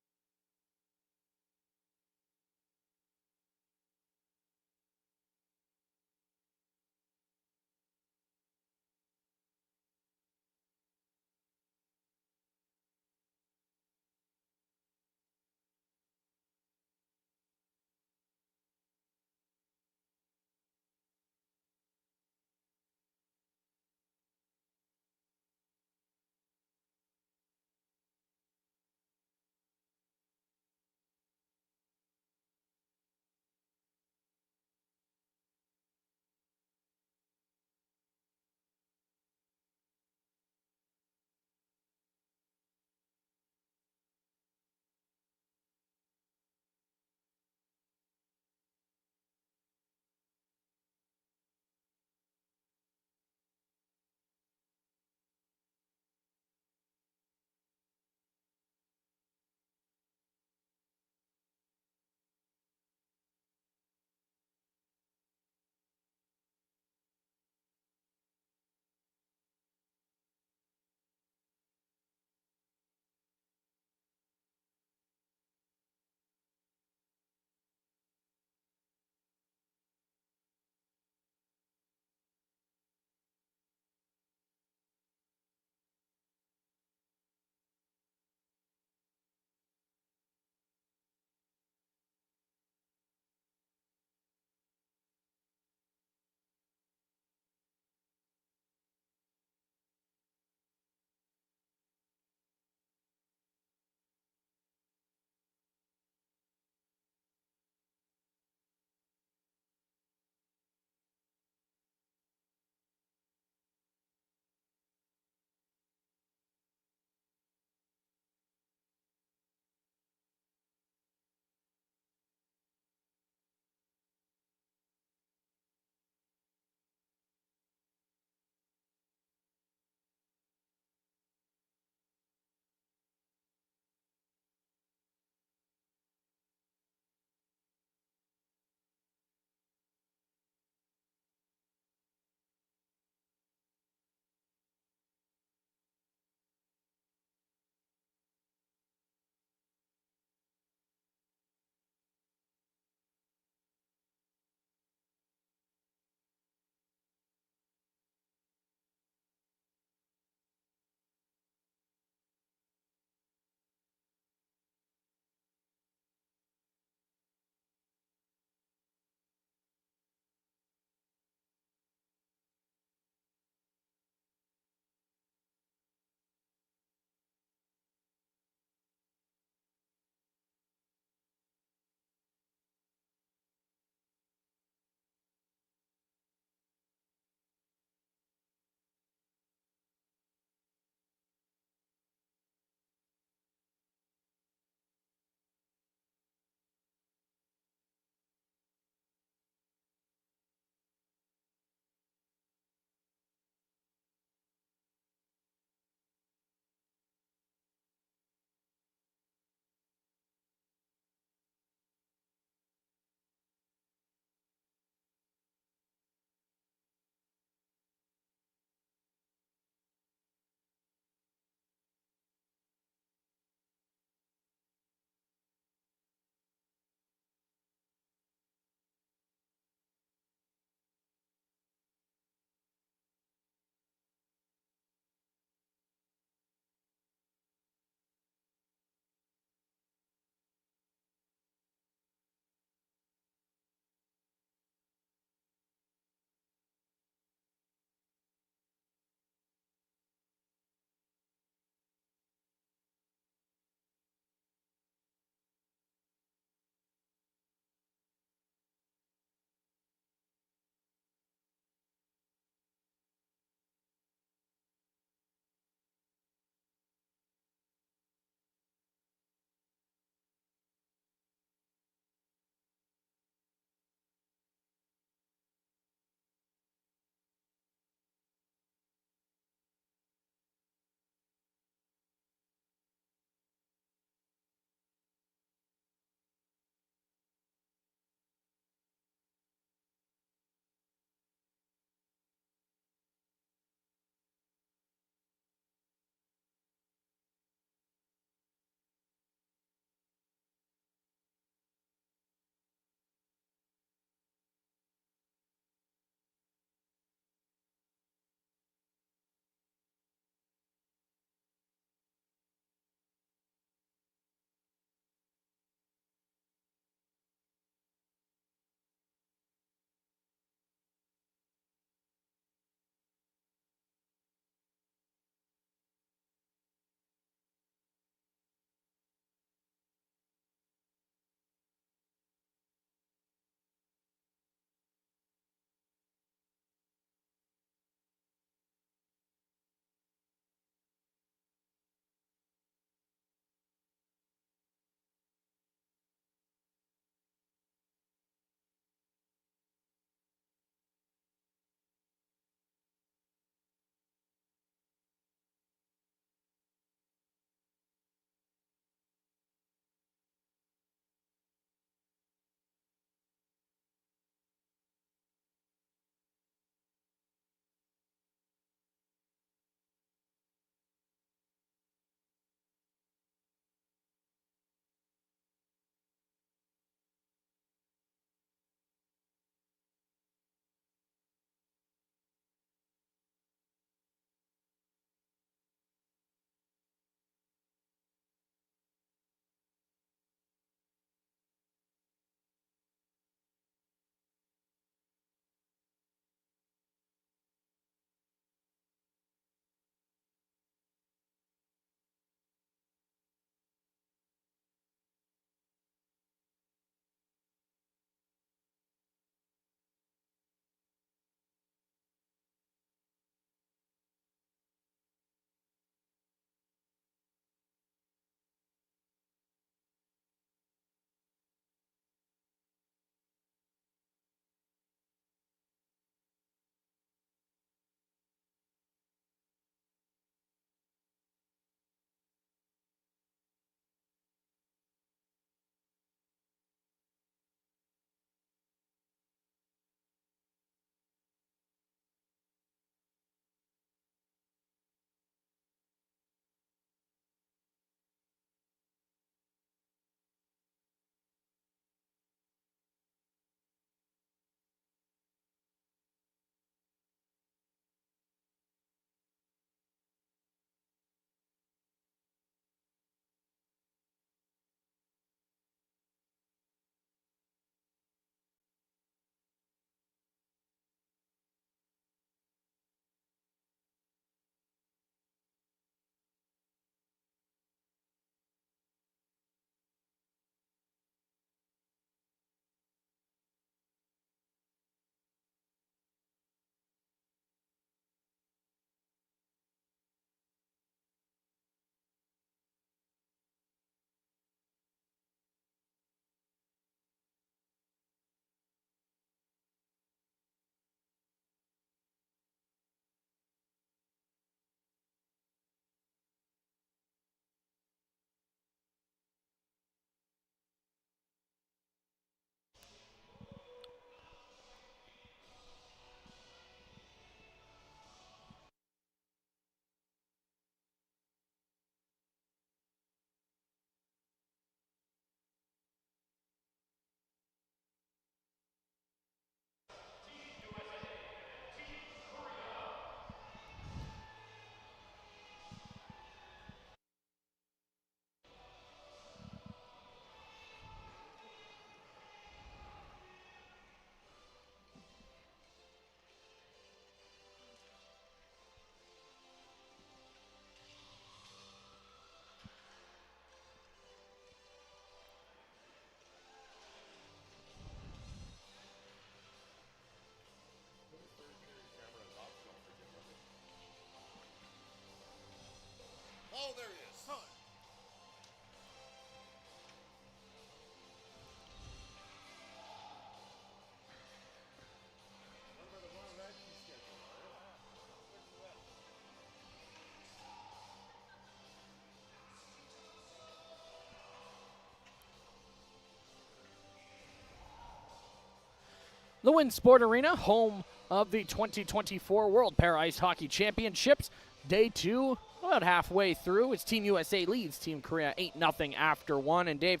The Win Sport Arena, home of the 2024 World Para Ice Hockey Championships. Day 2, about halfway through. It's Team USA leads Team Korea 8-0 after 1. And Dave,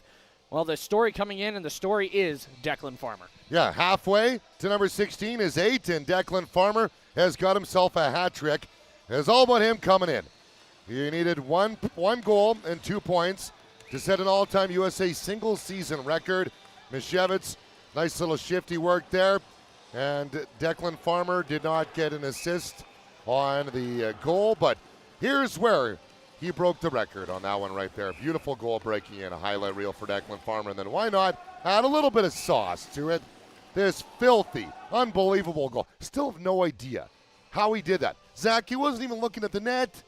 well, the story coming in, and the story is Declan Farmer. Yeah, halfway to number 16 is 8, and Declan Farmer has got himself a hat trick. It's all about him coming in. He needed one goal and 2 points to set an all-time USA single-season record. Mishevitz, nice little shifty work there. And Declan Farmer did not get an assist on the goal, but here's where he broke the record on that one right there. Beautiful goal breaking in, a highlight reel for Declan Farmer. And then why not add a little bit of sauce to it? This filthy, unbelievable goal. Still have no idea how he did that. Zach, he wasn't even looking at the net.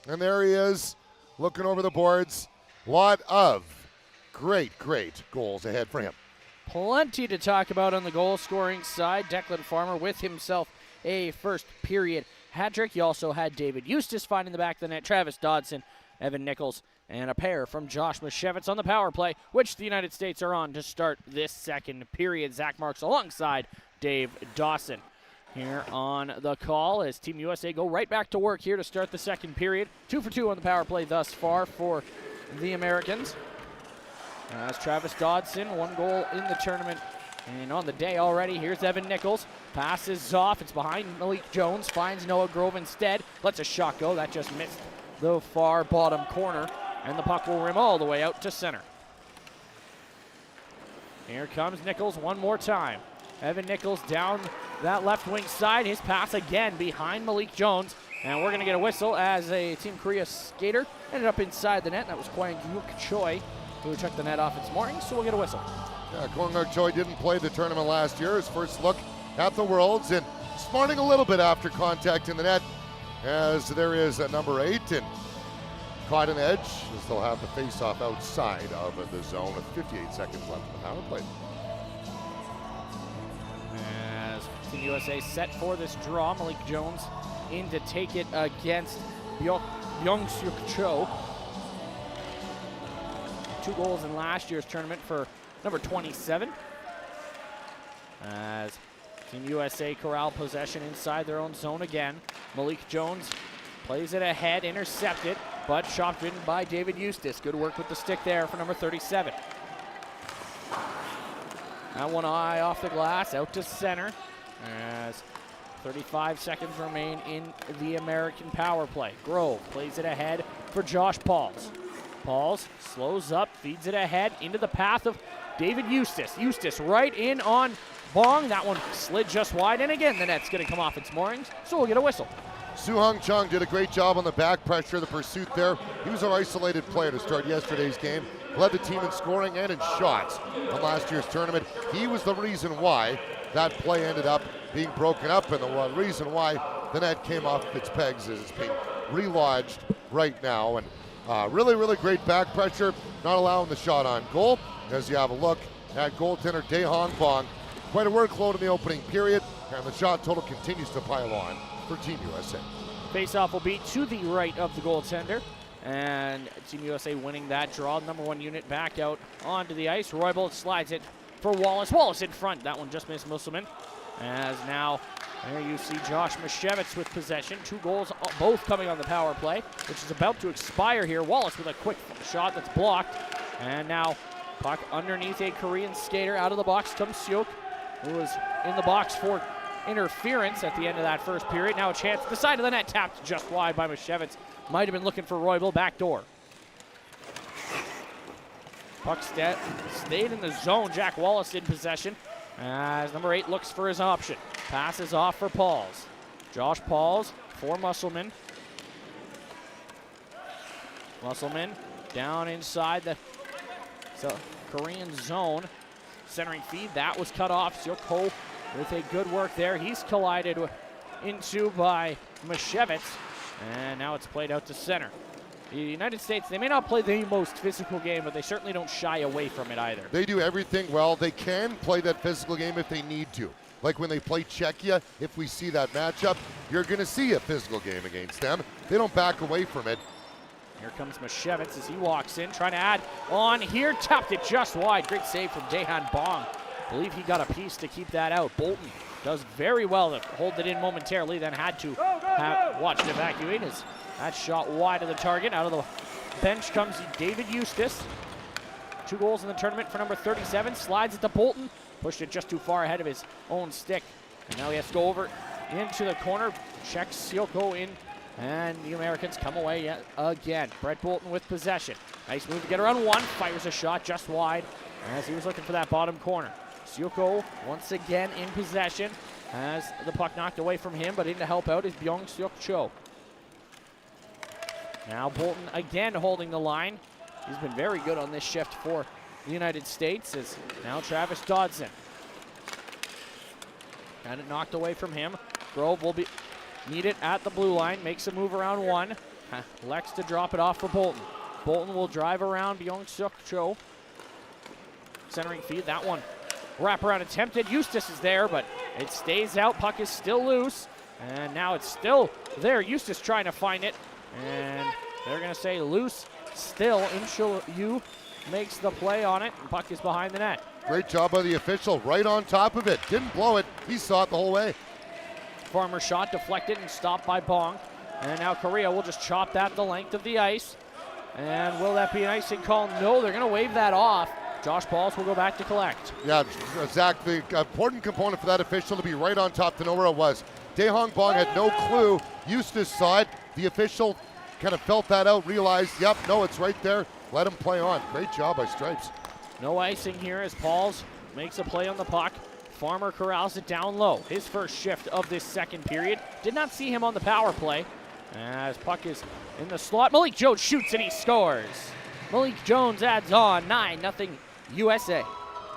And there he is, looking over the boards. Lot of great goals ahead for him. Plenty to talk about on the goal-scoring side. Declan Farmer with himself a first period hat trick. He also had David Eustace finding the back of the net, Travis Dodson, Evan Nichols, and a pair from Josh Mishevitz on the power play, which the United States are on to start this second period. Zach Marks alongside Dave Dawson here on the call as Team USA go right back to work here to start the second period. 2 for 2 on the power play thus far for the Americans. As Travis Dodson, 1 goal in the tournament and on the day already. Here's Evan Nichols. Passes off. It's behind Malik Jones. Finds Noah Grove instead. Lets a shot go. That just missed the far bottom corner. And the puck will rim all the way out to center. Here comes Nichols one more time. Evan Nichols down that left wing side. His pass again behind Malik Jones. And we're going to get a whistle as a Team Korea skater ended up inside the net. That was Kwang Yuk Choi, who took the net off its moorings, so we'll get a whistle. Yeah, Kwang Yuk Choi didn't play the tournament last year. His first look at the Worlds, and smarting a little bit after contact in the net, as there is a number 8 and caught an edge, as they'll have the face-off outside of the zone with 58 seconds left in the power play. As Team USA set for this draw, Malik Jones in to take it against Byung-Suk Cho. 2 goals in last year's tournament for number 27. As Team USA corral possession inside their own zone again. Malik Jones plays it ahead, intercepted, but chopped in by David Eustace. Good work with the stick there for number 37. That one eye off the glass, out to center. As 35 seconds remain in the American power play. Grove plays it ahead for Josh Pauls. Pauls slows up, feeds it ahead into the path of David Eustace. Eustace right in on Bong. That one slid just wide, and again the net's going to come off its moorings, so we'll get a whistle. Soo-Hung Chung did a great job on the back pressure, the pursuit there. He was our isolated player to start yesterday's game. Led the team in scoring and in shots from last year's tournament. He was the reason why that play ended up being broken up, and the reason why the net came off its pegs is it's being relodged right now. And really great back pressure, not allowing the shot on goal. As you have a look at goaltender Dae-Hong Bong. Quite a workload in the opening period, and the shot total continues to pile on for Team USA. Face-off will be to the right of the goaltender, and Team USA winning that draw. Number 1 unit back out onto the ice. Roybal slides it for Wallace. Wallace in front. That one just missed Musselman. As now, there you see Josh Mishevitz with possession. 2 goals, both coming on the power play, which is about to expire here. Wallace with a quick shot that's blocked. And now, puck underneath a Korean skater. Out of the box comes Seok, who was in the box for interference at the end of that first period. Now a chance. The side of the net tapped just wide by Mishevitz. Might have been looking for Roybal. Back door. Puck stayed in the zone. Jack Wallace in possession as number 8 looks for his option. Passes off for Pauls. Josh Pauls for Musselman. Musselman down inside the Korean zone. Centering feed. That was cut off. Seok Ho with a good work there. He's collided into by Mishevitz. And now it's played out to center. The United States, they may not play the most physical game, but they certainly don't shy away from it either. They do everything well. They can play that physical game if they need to. Like when they play Czechia, if we see that matchup, you're going to see a physical game against them. They don't back away from it. Here comes Mishevitz as he walks in, trying to add on here. Tapped it just wide. Great save from Dae-Han Bong believe he got a piece to keep that out. Bolton does very well to hold it in momentarily, then had to watch it evacuate. That shot wide of the target. Out of the bench comes David Eustace. 2 goals in the tournament for number 37. Slides it to Bolton. Pushed it just too far ahead of his own stick. And now he has to go over into the corner. Checks Sioko in. And the Americans come away yet again. Brett Bolton with possession. Nice move to get around 1. Fires a shot just wide as he was looking for that bottom corner. Sioko once again in possession. Has the puck knocked away from him, but in to help out is Byung-Seok Cho. Now Bolton again holding the line. He's been very good on this shift for the United States. As now Travis Dodson. Got it knocked away from him. Grove will need it at the blue line. Makes a move around 1. Lex to drop it off for Bolton. Bolton will drive around Byung-Seok Cho. Centering feed, that one. Wraparound attempted. Eustace is there, but it stays out. Puck is still loose. And now it's still there. Eustace trying to find it. And they're going to say loose still. Inchul makes the play on it. And puck is behind the net. Great job by the official, right on top of it. Didn't blow it. He saw it the whole way. Farmer shot deflected and stopped by Bong. And now Korea will just chop that the length of the ice. And will that be an icing call? No, they're going to wave that off. Josh Pauls will go back to collect. Yeah, Zach, the important component for that official to be right on top to know where it was. Daehong Bong had no clue. Eustace saw it. The official kind of felt that out, realized, yep, no, it's right there. Let him play on. Great job by Stripes. No icing here as Pauls makes a play on the puck. Farmer corrals it down low. His first shift of this second period. Did not see him on the power play. As puck is in the slot. Malik Jones shoots and he scores. Malik Jones adds on 9-0 USA.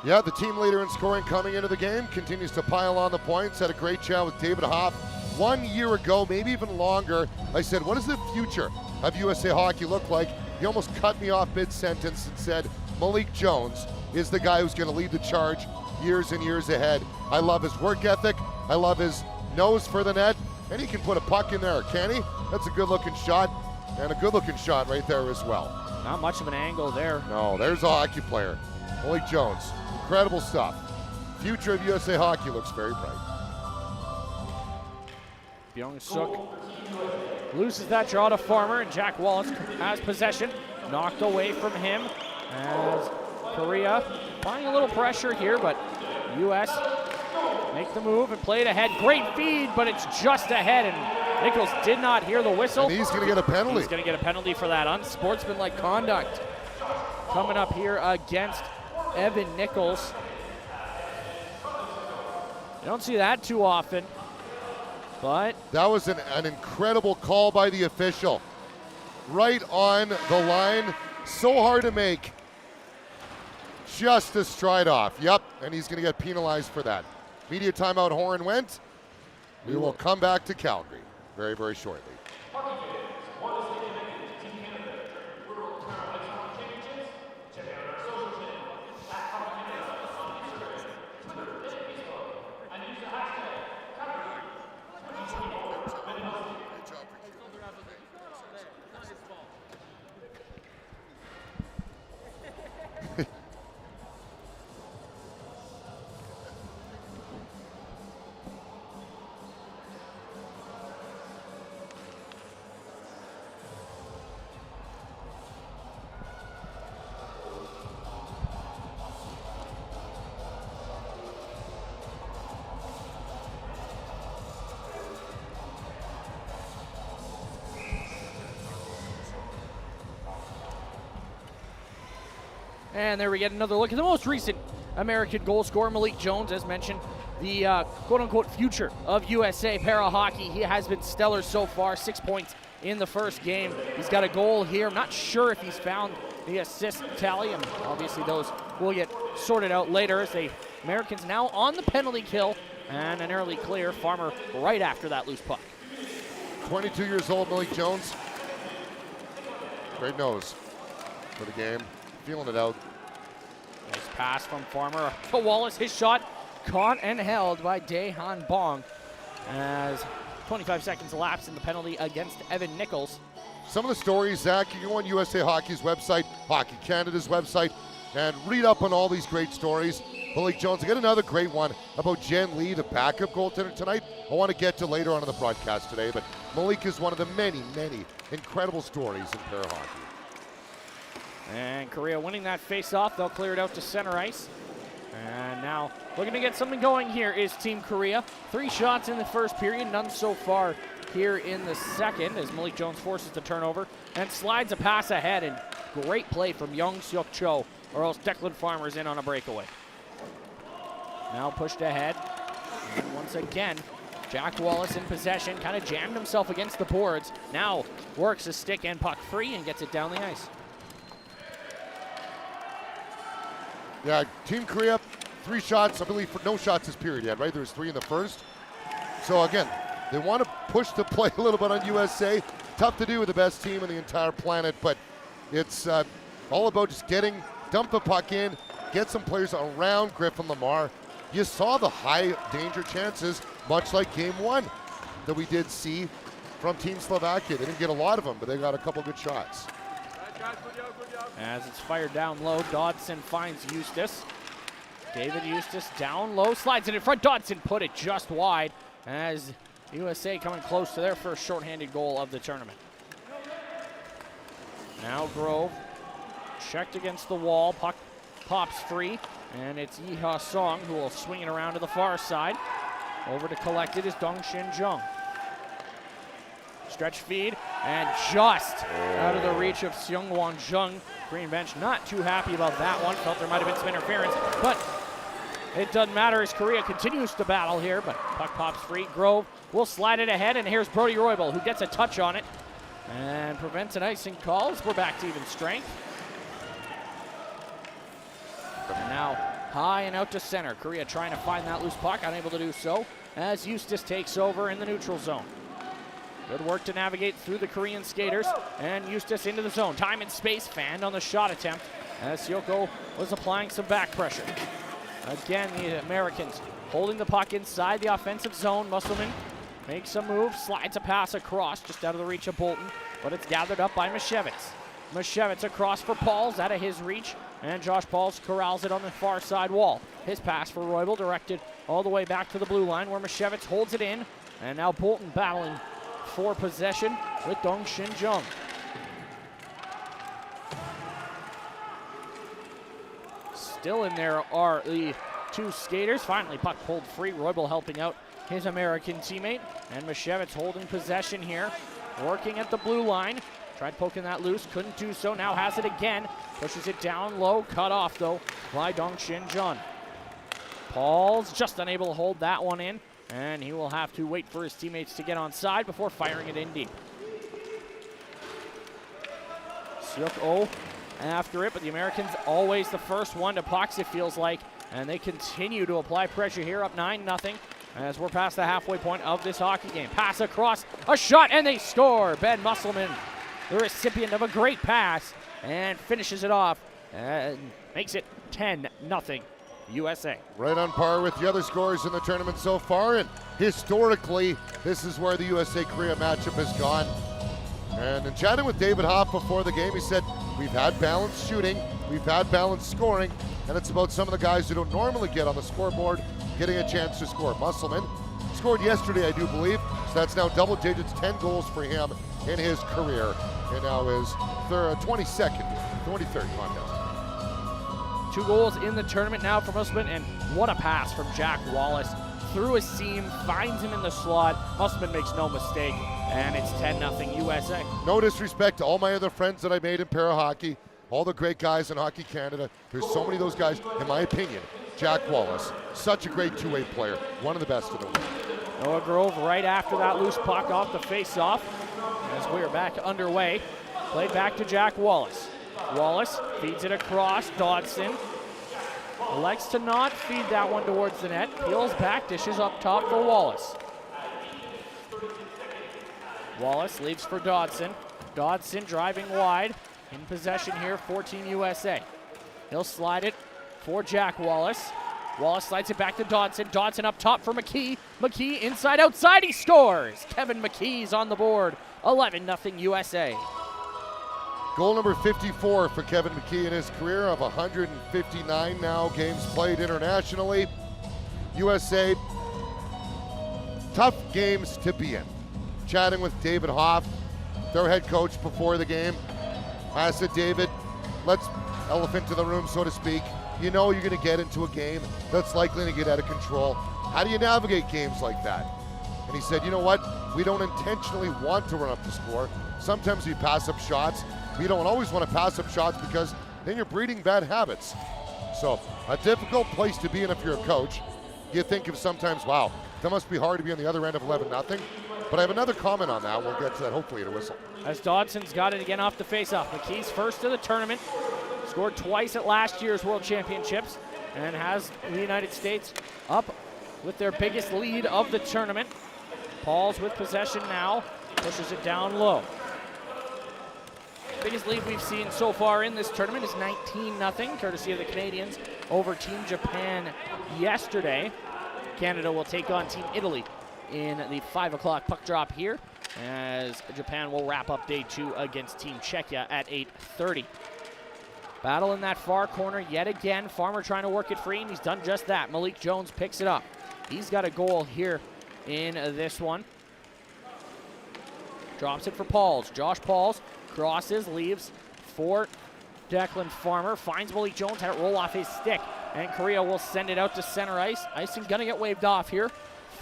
Yeah, the team leader in scoring coming into the game. Continues to pile on the points. Had a great chat with David Hoff 1 year ago, maybe even longer. I said, what does the future of USA Hockey look like? He almost cut me off mid-sentence and said, Malik Jones is the guy who's going to lead the charge years and years ahead. I love his work ethic. I love his nose for the net. And he can put a puck in there, can he? That's a good-looking shot. And a good-looking shot right there as well. Not much of an angle there. No, there's a hockey player. Malik Jones. Incredible stuff. Future of USA Hockey looks very bright. Byung-Seok loses that draw to Farmer, and Jack Wallace has possession. Knocked away from him as Korea applying a little pressure here, but U.S. make the move and play it ahead. Great feed, but it's just ahead, and Nichols did not hear the whistle. And he's going to get a penalty. He's going to get a penalty for that unsportsmanlike conduct. Coming up here against Evan Nichols. You don't see that too often, but that was an incredible call by the official. Right on the line. So hard to make. Just a stride off. Yep, and he's going to get penalized for that. Media timeout horn went. We will come back to Calgary very, very shortly. And there we get another look at the most recent American goal scorer, Malik Jones, as mentioned, the quote-unquote future of USA para hockey. He has been stellar so far, 6 points in the first game. He's got a goal here. I'm not sure if he's found the assist tally, and obviously those will get sorted out later as the Americans now on the penalty kill and an early clear. Farmer right after that loose puck. 22 years old, Malik Jones. Great nose for the game. Feeling it out. Nice pass from Farmer to Wallace. His shot caught and held by Daehan Bong as 25 seconds elapsed in the penalty against Evan Nichols. Some of the stories, Zach, you can go on USA Hockey's website, Hockey Canada's website, and read up on all these great stories. Malik Jones. I got another great one about Jen Lee, the backup goaltender tonight. I want to get to later on in the broadcast today, but Malik is one of the many, many incredible stories in para hockey. And Korea winning that face-off. They'll clear it out to center ice. And now looking to get something going here is Team Korea. 3 shots in the first period, none so far here in the second, as Malik Jones forces the turnover and slides a pass ahead, and great play from Young Seok Cho, or else Declan Farmer's in on a breakaway. Now pushed ahead, and once again, Jack Wallace in possession, kind of jammed himself against the boards. Now works a stick and puck free and gets it down the ice. Yeah, Team Korea, 3 shots, I believe, for no shots this period yet, right? There's 3 in the first. So again, they want to push the play a little bit on USA. Tough to do with the best team on the entire planet, but it's all about just dump the puck in, get some players around Griffin Lamar. You saw the high danger chances, much like game 1 that we did see from Team Slovakia. They didn't get a lot of them, but they got a couple good shots. As it's fired down low, Dodson finds Eustace. David Eustace down low, slides it in front. Dodson put it just wide as USA coming close to their first shorthanded goal of the tournament. Now Grove checked against the wall. Puck pops free, and it's Yi-Ha Song who will swing it around to the far side. Over to collect it is Dong-Shin Jung. Stretch feed, and just out of the reach of Seung-Won Jung. Green bench not too happy about that one. Felt there might have been some interference, but it doesn't matter as Korea continues to battle here, but puck pops free. Grove will slide it ahead, and here's Brody Roybal, who gets a touch on it and prevents an icing call. We're back to even strength. And now high and out to center. Korea trying to find that loose puck, unable to do so as Eustace takes over in the neutral zone. Good work to navigate through the Korean skaters, and Eustace into the zone. Time and space fanned on the shot attempt as Syoko was applying some back pressure. Again, the Americans holding the puck inside the offensive zone. Musselman makes a move, slides a pass across just out of the reach of Bolton, but it's gathered up by Mashevitz. Mashevitz across for Pauls, out of his reach, and Josh Pauls corrals it on the far side wall. His pass for Roybal directed all the way back to the blue line where Mashevitz holds it in, and now Bolton battling for possession with Dong-Shin Jung. Still in there are the 2 skaters. Finally, puck pulled free. Roybal helping out his American teammate, and Mashevitz holding possession here, working at the blue line. Tried poking that loose, couldn't do so. Now has it again, pushes it down low, cut off though by Dong-Shin Jung. Paul's just unable to hold that one in, and he will have to wait for his teammates to get on side before firing it in deep. Syuk-oh after it, but the Americans always the first one to pucks, it feels like, and they continue to apply pressure here, up 9-0 as we're past the halfway point of this hockey game. Pass across, a shot, and they score. Ben Musselman, the recipient of a great pass, and finishes it off and makes it 10-0 USA. Right on par with the other scores in the tournament so far, and historically, this is where the USA-Korea matchup has gone. And in chatting with David Hoff before the game, he said, we've had balanced shooting, we've had balanced scoring, and it's about some of the guys who don't normally get on the scoreboard getting a chance to score. Musselman scored yesterday, I do believe, so that's now double digits, 10 goals for him in his career, and now his 23rd contest. 2 goals in the tournament now for Musselman, and what a pass from Jack Wallace. Through a seam, finds him in the slot. Musselman makes no mistake, and it's 10-0 USA. No disrespect to all my other friends that I made in para hockey, all the great guys in Hockey Canada. There's so many of those guys, in my opinion. Jack Wallace, such a great two-way player, one of the best in the world. Noah Grove right after that loose puck off the face-off as we're back underway. Played back to Jack Wallace. Wallace feeds it across. Dodson elects to not feed that one towards the net. Peels back, dishes up top for Wallace. Wallace leaves for Dodson. Dodson driving wide. In possession here for Team USA. He'll slide it for Jack Wallace. Wallace slides it back to Dodson. Dodson up top for McKee. McKee inside, outside, he scores! Kevin McKee's on the board. 11-0 USA. Goal number 54 for Kevin McKee in his career of 159 now games played internationally. USA, tough games to be in. Chatting with David Hoff, their head coach, before the game. I said, David, let's elephant in the room, so to speak. You know you're going to get into a game that's likely to get out of control. How do you navigate games like that? And he said, you know what? We don't intentionally want to run up the score. Sometimes we pass up shots. We don't always want to pass up shots because then you're breeding bad habits. So a difficult place to be in if you're a coach. You think of sometimes, wow, that must be hard to be on the other end of 11-0. But I have another comment on that. We'll get to that hopefully at a whistle. As Dodson's got it again off the faceoff. McKee's first of the tournament. Scored twice at last year's World Championships and has the United States up with their biggest lead of the tournament. Pauls with possession now, pushes it down low. Biggest lead we've seen so far in this tournament is 19-0, courtesy of the Canadians over Team Japan yesterday. Canada will take on Team Italy in the 5 o'clock puck drop here, as Japan will wrap up day 2 against Team Czechia at 8:30. Battle in that far corner yet again. Farmer trying to work it free, and he's done just that. Malik Jones picks it up. He's got a goal here in this one. Drops it for Pauls. Josh Pauls crosses, leaves for Declan Farmer. Finds Malik Jones, had it roll off his stick, and Korea will send it out to center ice. Icing gonna get waved off here.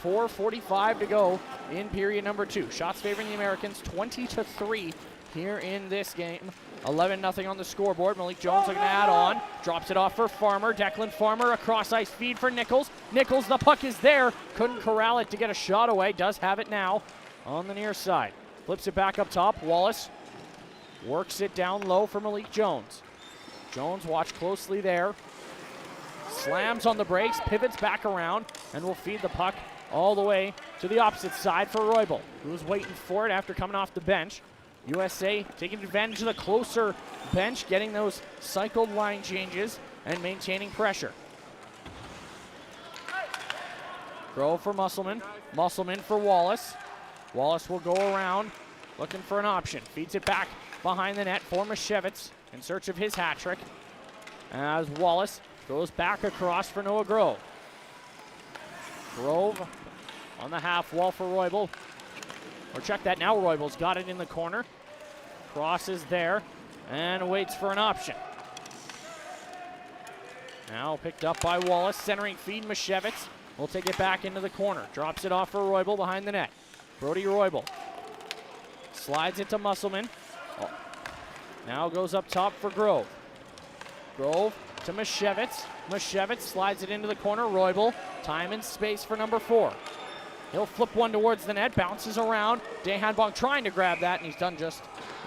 4:45 to go in period number 2. Shots favoring the Americans, 20-3 here in this game. 11-0 on the scoreboard. Malik Jones looking to add on. Drops it off for Farmer. Declan Farmer, a cross-ice feed for Nichols. Nichols, the puck is there. Couldn't corral it to get a shot away. Does have it now on the near side. Flips it back up top. Wallace works it down low for Malik Jones. Jones, watch closely there. Slams on the brakes, pivots back around, and will feed the puck all the way to the opposite side for Roybal, who's waiting for it after coming off the bench. USA taking advantage of the closer bench, getting those cycled line changes and maintaining pressure. Grove for Musselman. Musselman for Wallace. Wallace will go around looking for an option. Feeds it back behind the net for Mashevitz in search of his hat trick. As Wallace goes back across for Noah Grove. Grove on the half wall for Roybal. Or check that now, Roybal's got it in the corner. Crosses there and waits for an option. Now picked up by Wallace, centering feed Mashevitz. Will take it back into the corner. Drops it off for Roybal behind the net. Brody Roybal slides it to Musselman. Oh. Now goes up top for Grove. Grove to Mashevitz. Mashevitz slides it into the corner. Roybal, time and space for number 4. He'll flip one towards the net, bounces around. Dehanbong trying to grab that, and he's done just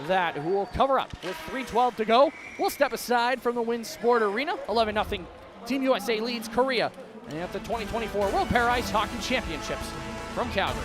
that. Who will cover up with 3:12 to go. We'll step aside from the Wynn Sport Arena. 11-0. Team USA leads Korea at the 2024 World Para Ice Hockey Championships from Calgary.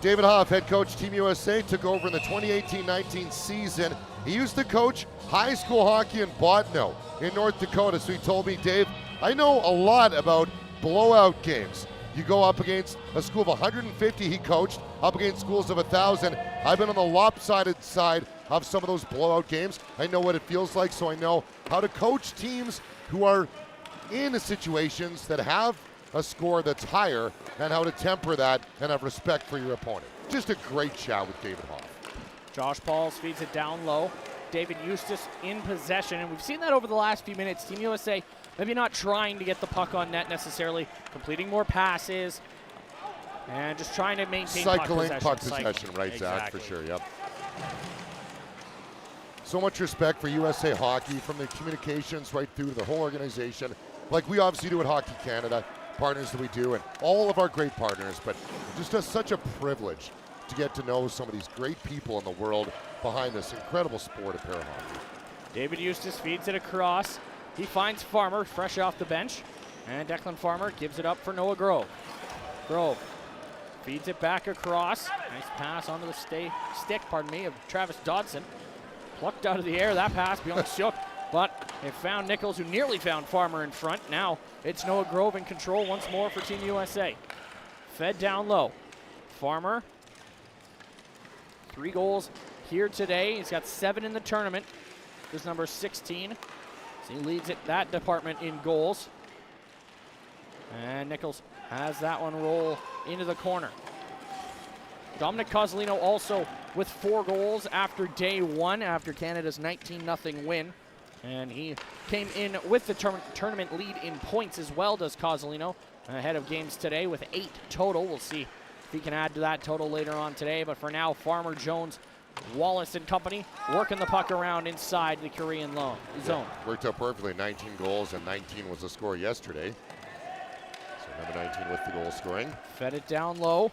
David Hoff, head coach, Team USA, took over in the 2018-19 season. He used to coach high school hockey in Botno in North Dakota. So he told me, Dave, I know a lot about blowout games. You go up against a school of 150 he coached, up against schools of 1,000. I've been on the lopsided side of some of those blowout games. I know what it feels like, so I know how to coach teams who are in situations that have a score that's higher and how to temper that and have respect for your opponent. Just a great chat with David Hoff. Josh Pauls feeds it down low. David Eustace in possession, and we've seen that over the last few minutes. Team USA maybe not trying to get the puck on net necessarily, completing more passes, And just trying to maintain Cycling puck possession. right, Exactly. Zach, for sure, yep. So much respect for USA Hockey, from the communications right through to the whole organization, like we obviously do at Hockey Canada, partners that we do, and all of our great partners, but just such a privilege to get to know some of these great people in the world behind this incredible sport of para hockey. David Eustace feeds it across. He finds Farmer fresh off the bench, and Declan Farmer gives it up for Noah Grove. Grove feeds it back across. Nice pass onto the stick of Travis Dodson. Plucked out of the air, that pass beyond shook, but it found Nichols, who nearly found Farmer in front. Now it's Noah Grove in control once more for Team USA. Fed down low. Farmer, 3 goals here today. He's got 7 in the tournament. This number 16. So he leads that department in goals. And Nichols has that one roll into the corner. Dominic Cozzolino also with 4 goals after day 1, after Canada's 19-0 win. And he came in with the tournament lead in points as well, does Cozzolino, ahead of games today with 8 total. We'll see if he can add to that total later on today. But for now, Farmer, Jones, Wallace and company working the puck around inside the Korean zone. Yeah, worked out perfectly. 19 goals, and 19 was the score yesterday. So number 19 with the goal scoring. Fed it down low.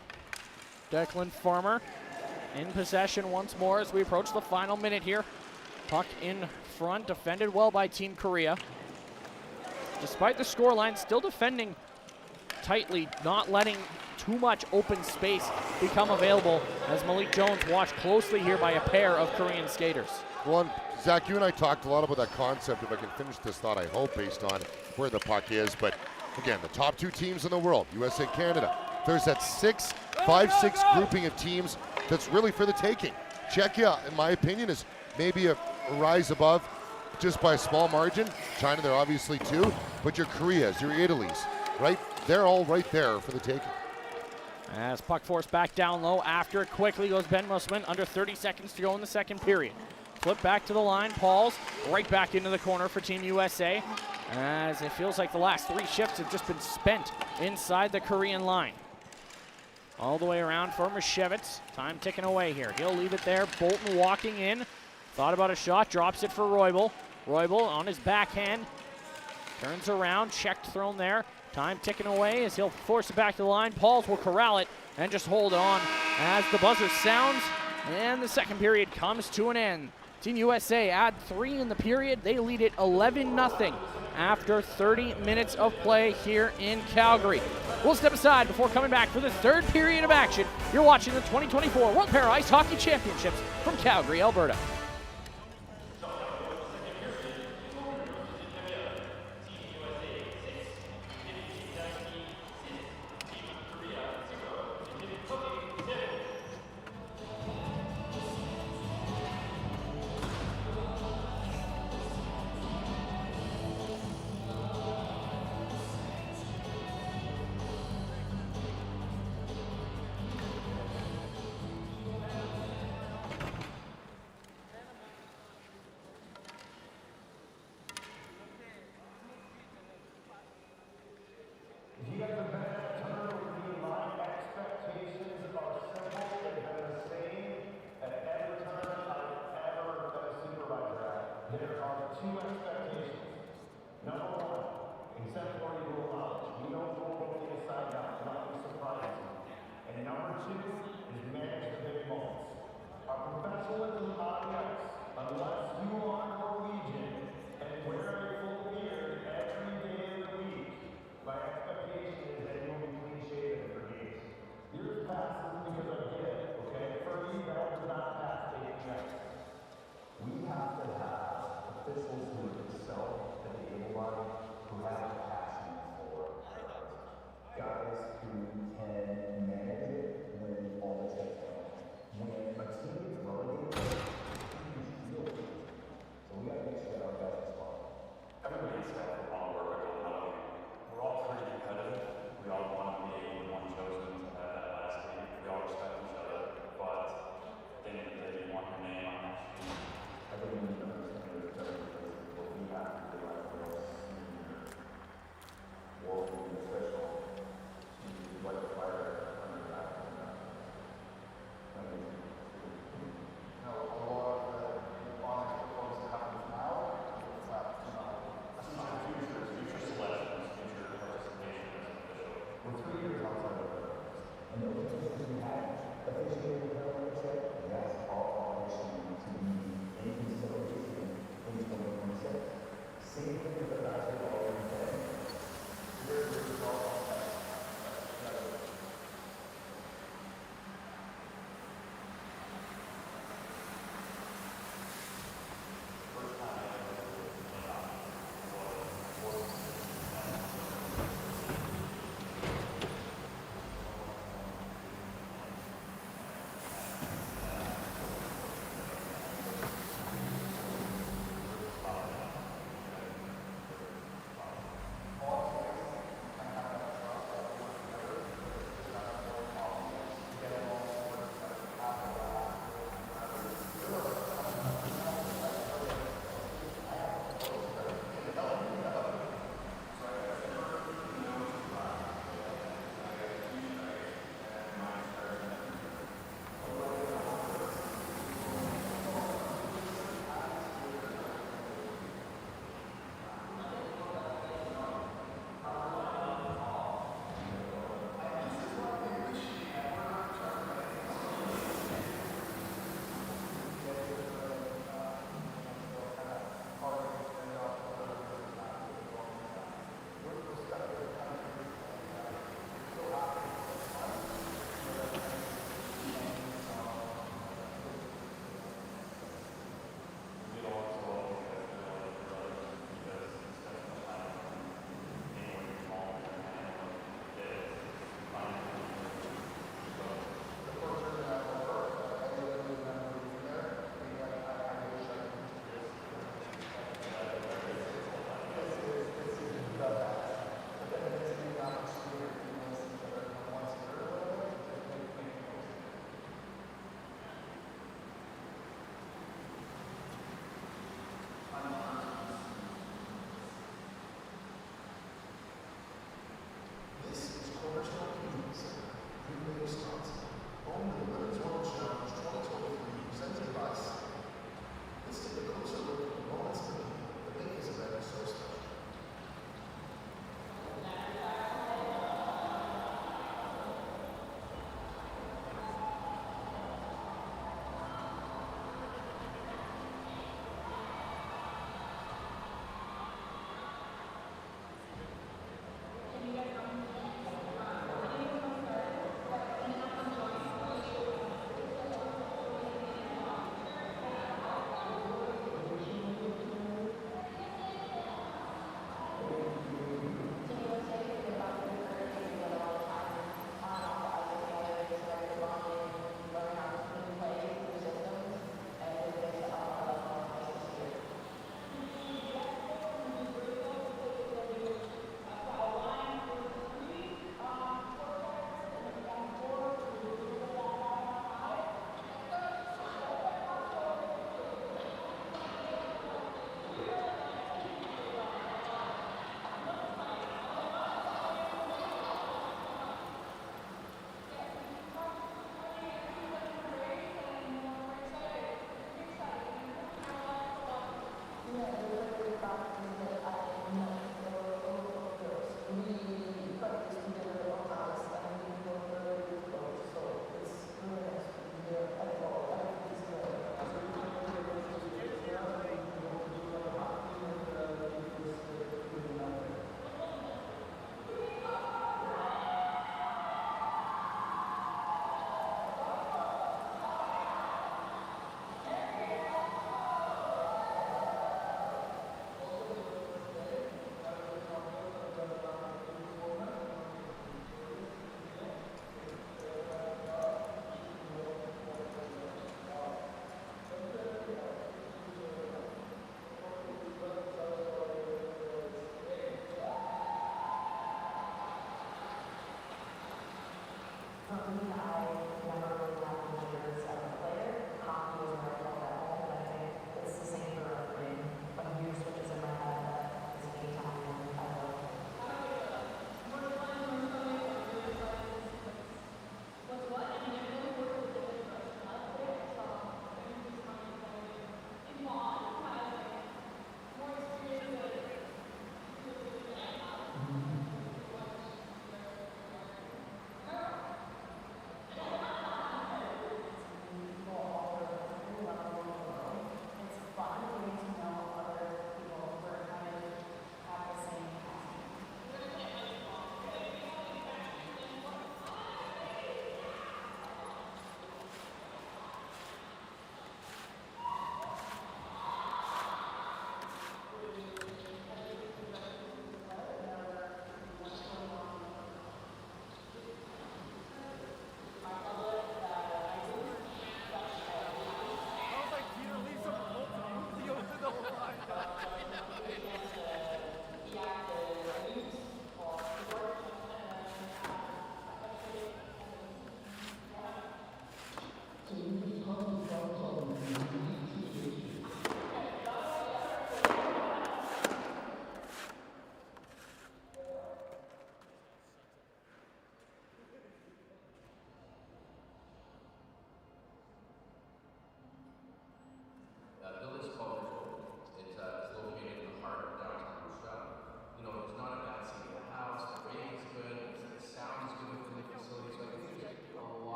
Declan Farmer in possession once more as we approach the final minute here. Puck in front, defended well by Team Korea. Despite the scoreline, still defending tightly, not letting too much open space become available, as Malik Jones watched closely here by a pair of Korean skaters. Well, Zach, you and I talked a lot about that concept. If I can finish this thought, I hope, based on where the puck is. But again, the top 2 teams in the world, USA, Canada, there's that 5-6 grouping of teams that's really for the taking. Czechia, in my opinion, is maybe a rise above just by a small margin. China, they're obviously 2, but your Koreas, your Italys, right? They're all right there for the taking. As puck forced back down low, after it quickly goes Ben Musman, under 30 seconds to go in the second period. Flip back to the line, Pauls right back into the corner for Team USA, as it feels like the last 3 shifts have just been spent inside the Korean line. All the way around for Mashevitz. Time ticking away here. He'll leave it there. Bolton walking in. Thought about a shot. Drops it for Roybal. Roybal on his backhand. Turns around. Checked, thrown there. Time ticking away as he'll force it back to the line. Pauls will corral it and just hold on as the buzzer sounds. And the second period comes to an end. Team USA add 3 in the period. They lead it 11-0 after 30 minutes of play here in Calgary. We'll step aside before coming back for the third period of action. You're watching the 2024 World Para Ice Hockey Championships from Calgary, Alberta.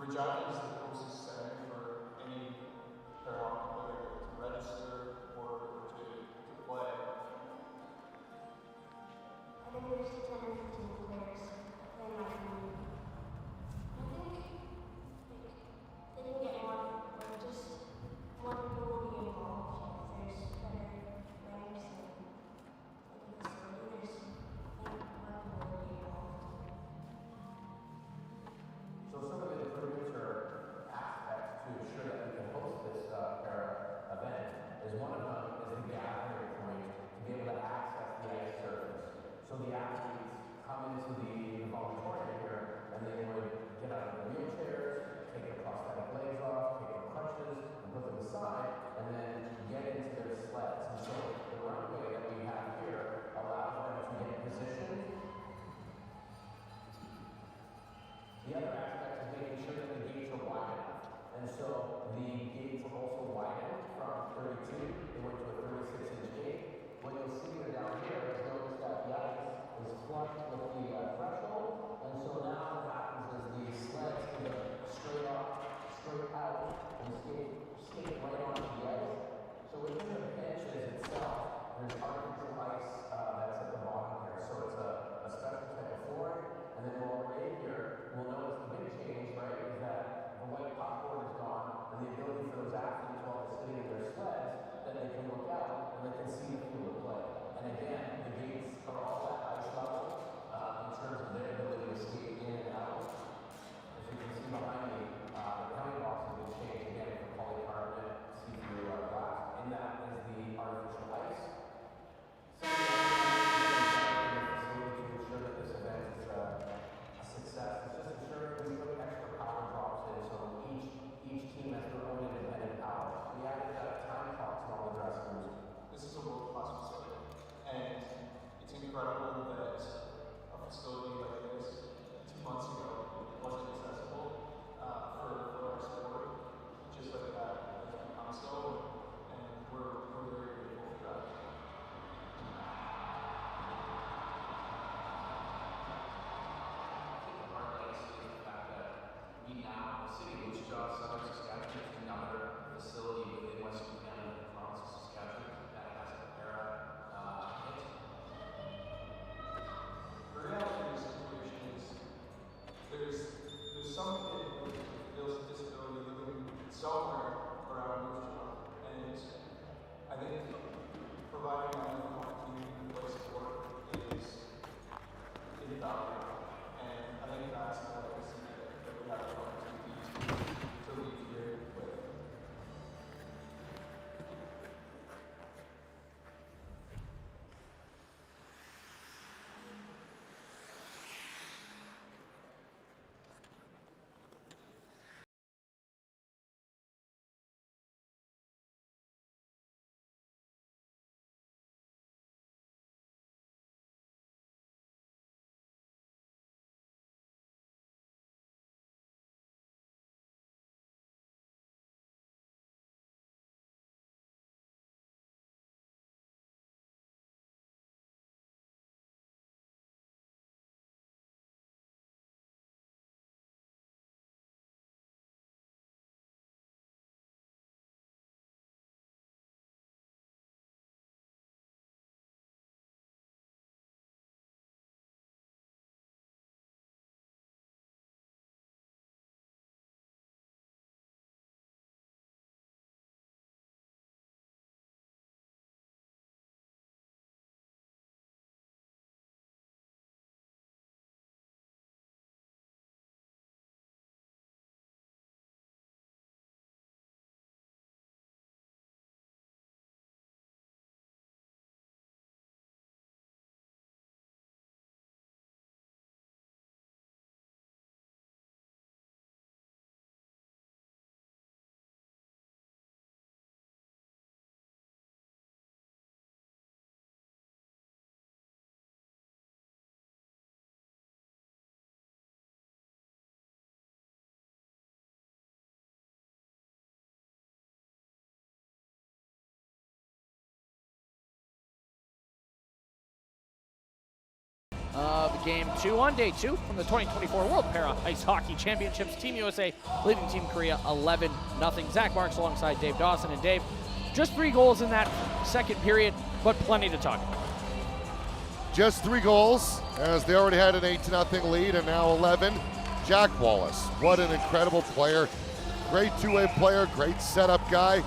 Regina is the closest setting for any Paralympic, whether to register or to play. I think there's 10 or 15 players in my community. I think they can get more, like just more people will be involved if there's better ranks and like the facility, there's more people will be involved. So some of the improvements are after of Game 2 on Day 2 from the 2024 World Para Ice Hockey Championships. Team USA leading Team Korea 11-0. Zach Marks alongside Dave Dawson. And Dave, just 3 goals in that second period, but plenty to talk about. Just 3 goals, as they already had an 8-0 lead, and now 11. Jack Wallace, what an incredible player. Great two-way player, great setup guy.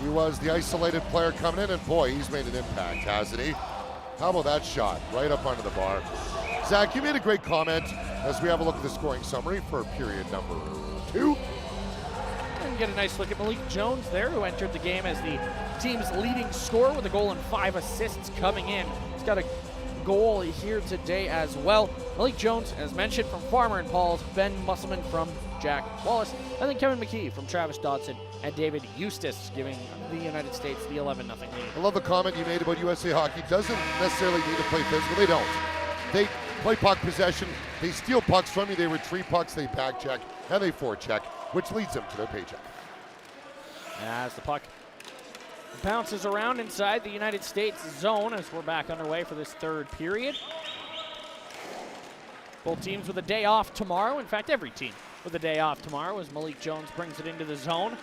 He was the isolated player coming in, and boy, he's made an impact, hasn't he? How about that shot, right up under the bar. Zach, you made a great comment as we have a look at the scoring summary for period number 2. And get a nice look at Malik Jones there, who entered the game as the team's leading scorer with a goal and 5 assists coming in. He's got a goal here today as well. Malik Jones, as mentioned, from Farmer and Paul's, Ben Musselman from Jack Wallace, and then Kevin McKee from Travis Dodson and David Eustace, giving the United States the 11-0 lead. I love the comment you made about USA Hockey. Doesn't necessarily need to play physical. They don't. They play puck possession. They steal pucks from you. They retrieve pucks. They back check and they forecheck, which leads them to their paycheck. As the puck bounces around inside the United States zone as we're back underway for this third period. Both teams with a day off tomorrow. In fact, every team with a day off tomorrow as Malik Jones brings it into the zone.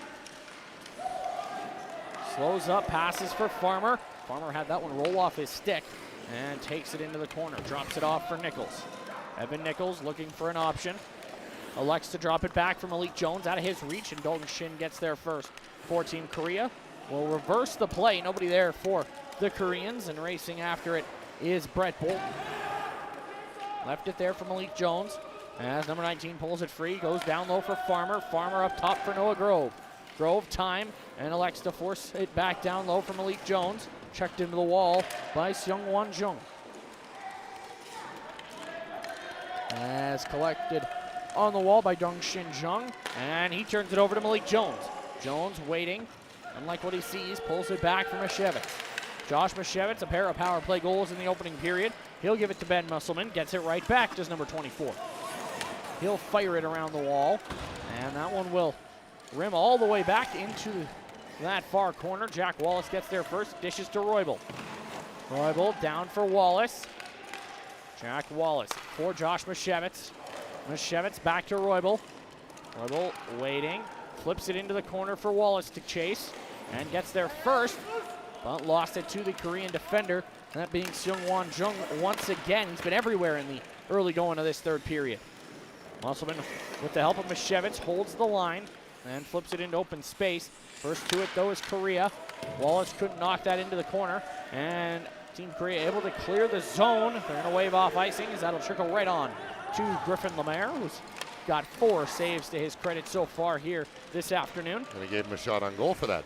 Slows up, passes for Farmer. Farmer had that one roll off his stick and takes it into the corner. Drops it off for Nichols. Evan Nichols looking for an option. Elects to drop it back for Malik Jones out of his reach, and Dong Shin gets there first for Team Korea. Will reverse the play. Nobody there for the Koreans, and racing after it is Brett Bolton. Left it there for Malik Jones as number 19 pulls it free, goes down low for Farmer. Farmer up top for Noah Grove. Grove time and elects to force it back down low for Malik Jones. Checked into the wall by Seung-Won Jung. As collected on the wall by Dong-Shin Jung, and he turns it over to Malik Jones. Jones waiting, unlike what he sees, pulls it back for Mashevitz. Josh Mashevitz, a pair of power play goals in the opening period. He'll give it to Ben Musselman, gets it right back, does number 24. He'll fire it around the wall, and that one will rim all the way back into that far corner. Jack Wallace gets there first, dishes to Roybal. Roybal down for Wallace. Jack Wallace for Josh Mashevitz. Mashevitz back to Roybal. Roybal waiting, flips it into the corner for Wallace to chase, and gets there first, but lost it to the Korean defender, that being Seung-Won Jung once again. He's been everywhere in the early going of this third period. Musselman, with the help of Mashevitz, holds the line and flips it into open space. First to it, though, is Korea. Wallace couldn't knock that into the corner, and Team Korea able to clear the zone. They're going to wave off icing as that'll trickle right on to Griffin Lemaire, who's got 4 saves to his credit so far here this afternoon. And he gave him a shot on goal for that.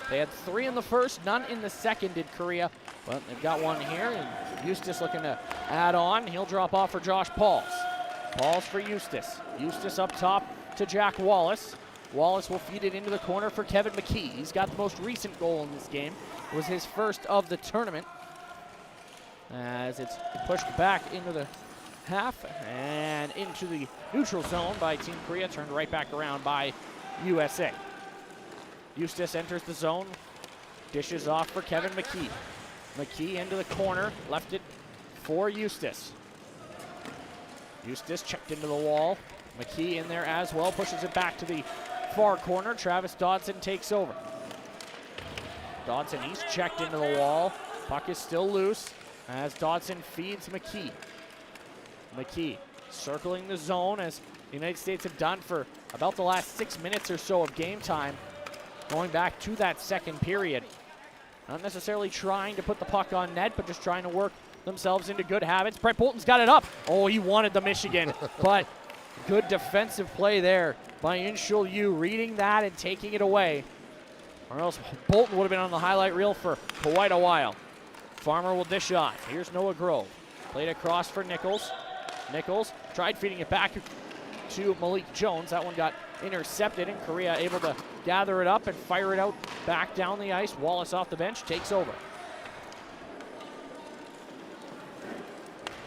They had 3 in the first, none in the second did Korea, but they've got one here, and Eustace looking to add on. He'll drop off for Josh Pauls. Pauls for Eustace. Eustace up top to Jack Wallace. Wallace will feed it into the corner for Kevin McKee. He's got the most recent goal in this game. It was his first of the tournament. As it's pushed back into the half and into the neutral zone by Team Korea, turned right back around by USA. Eustace enters the zone, dishes off for Kevin McKee. McKee into the corner, left it for Eustace. Eustace checked into the wall. McKee in there as well, pushes it back to the far corner. Travis Dodson takes over. Dodson, he's checked into the wall. Puck is still loose as Dodson feeds McKee. McKee circling the zone as the United States have done for about the last 6 minutes or so of game time. Going back to that second period. Not necessarily trying to put the puck on net, but just trying to work themselves into good habits. Brett Bolton's got it up. Oh, he wanted the Michigan, but good defensive play there by Inshul Yu, reading that and taking it away. Or else Bolton would have been on the highlight reel for quite a while. Farmer will dish off. Here's Noah Grove. Played across for Nichols. Nichols tried feeding it back to Malik Jones. That one got intercepted, and Korea able to gather it up and fire it out back down the ice. Wallace off the bench takes over.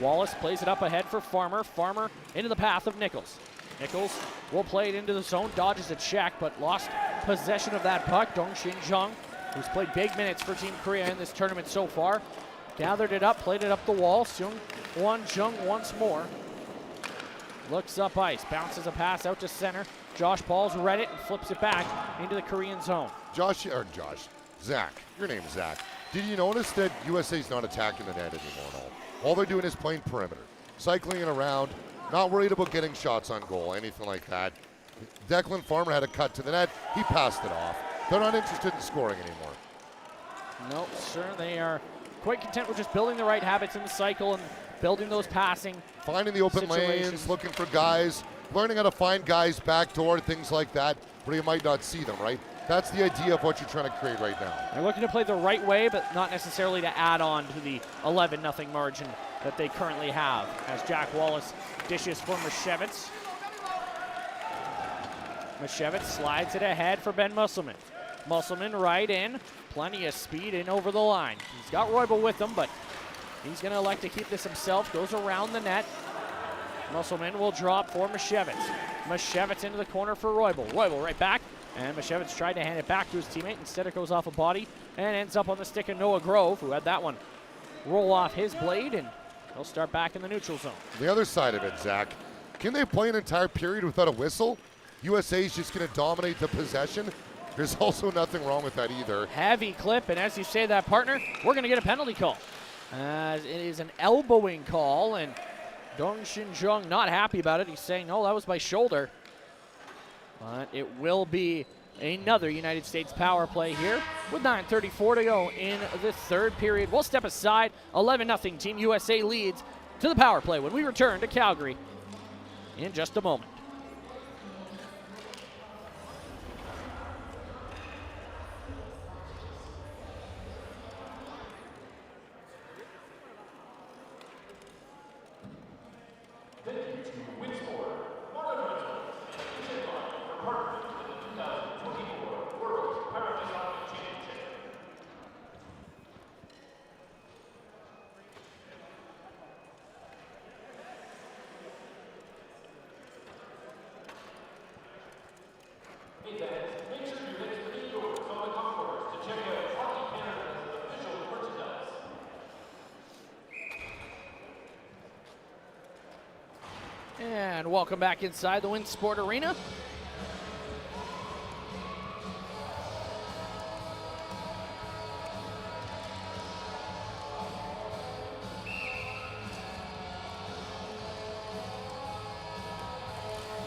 Wallace plays it up ahead for Farmer. Farmer into the path of Nichols. Nichols will play it into the zone, dodges a check, but lost possession of that puck. Dong-Shin Jung, who's played big minutes for Team Korea in this tournament so far, gathered it up, played it up the wall. Seung-Won Jung once more. Looks up ice, bounces a pass out to center. Josh Pauls read it and flips it back into the Korean zone. Zach, your name's Zach. Did you notice that USA's not attacking the net anymore at all? All they're doing is playing perimeter, cycling it around, not worried about getting shots on goal, anything like that. Declan Farmer had a cut to the net. He passed it off. They're not interested in scoring anymore. No, sir. They are quite content with just building the right habits in the cycle and building those passing finding the open lanes, looking for guys, learning how to find guys backdoor, things like that, where you might not see them, right? That's the idea of what you're trying to create right now. They're looking to play the right way, but not necessarily to add on to the 11-0 margin that they currently have. As Jack Wallace dishes for Mashevitz. Mashevitz slides it ahead for Ben Musselman. Musselman right in, plenty of speed in over the line. He's got Roybal with him, but he's going to elect to keep this himself. Goes around the net. Musselman will drop for Mashevitz. Mashevitz into the corner for Roybal. Roybal right back. And Mashevitz tried to hand it back to his teammate. Instead, it goes off a body and ends up on the stick of Noah Grove, who had that one roll off his blade, and he'll start back in the neutral zone. The other side of it, Zach, can they play an entire period without a whistle? USA is just going to dominate the possession. There's also nothing wrong with that either. Heavy clip, and as you say that, partner, we're going to get a penalty call. As it is an elbowing call, and Dong Shin Jung not happy about it. He's saying, no, that was my shoulder. But it will be another United States power play here with 9:34 to go in the third period. We'll step aside. 11-0 Team USA leads to the power play when we return to Calgary in just a moment. And welcome back inside the Winsport Arena.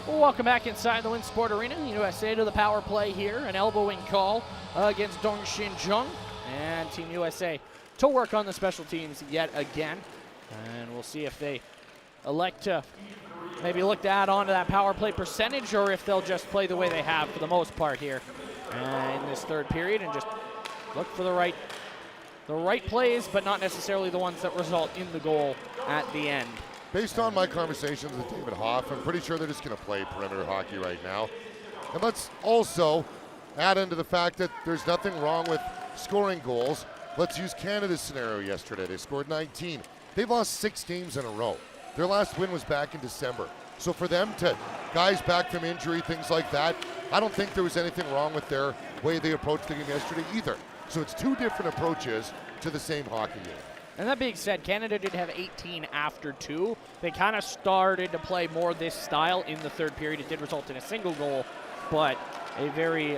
Welcome back inside the Winsport Arena. USA to the power play here. An elbowing call against Dong Shin Jung. And Team USA to work on the special teams yet again. And we'll see if they elect to maybe look to add on to that power play percentage, or if they'll just play the way they have for the most part here in this third period and just look for the right plays, but not necessarily the ones that result in the goal at the end. Based on my conversations with David Hoff, I'm pretty sure they're just going to play perimeter hockey right now. And let's also add into the fact that there's nothing wrong with scoring goals. Let's use Canada's scenario yesterday. They scored 19. They've lost 6 games in a row. Their last win was back in December. So for them to, guys back from injury, things like that, I don't think there was anything wrong with their way they approached the game yesterday either. So it's 2 different approaches to the same hockey game. And that being said, Canada did have 18 after 2. They kind of started to play more this style in the third period. It did result in a single goal, but a very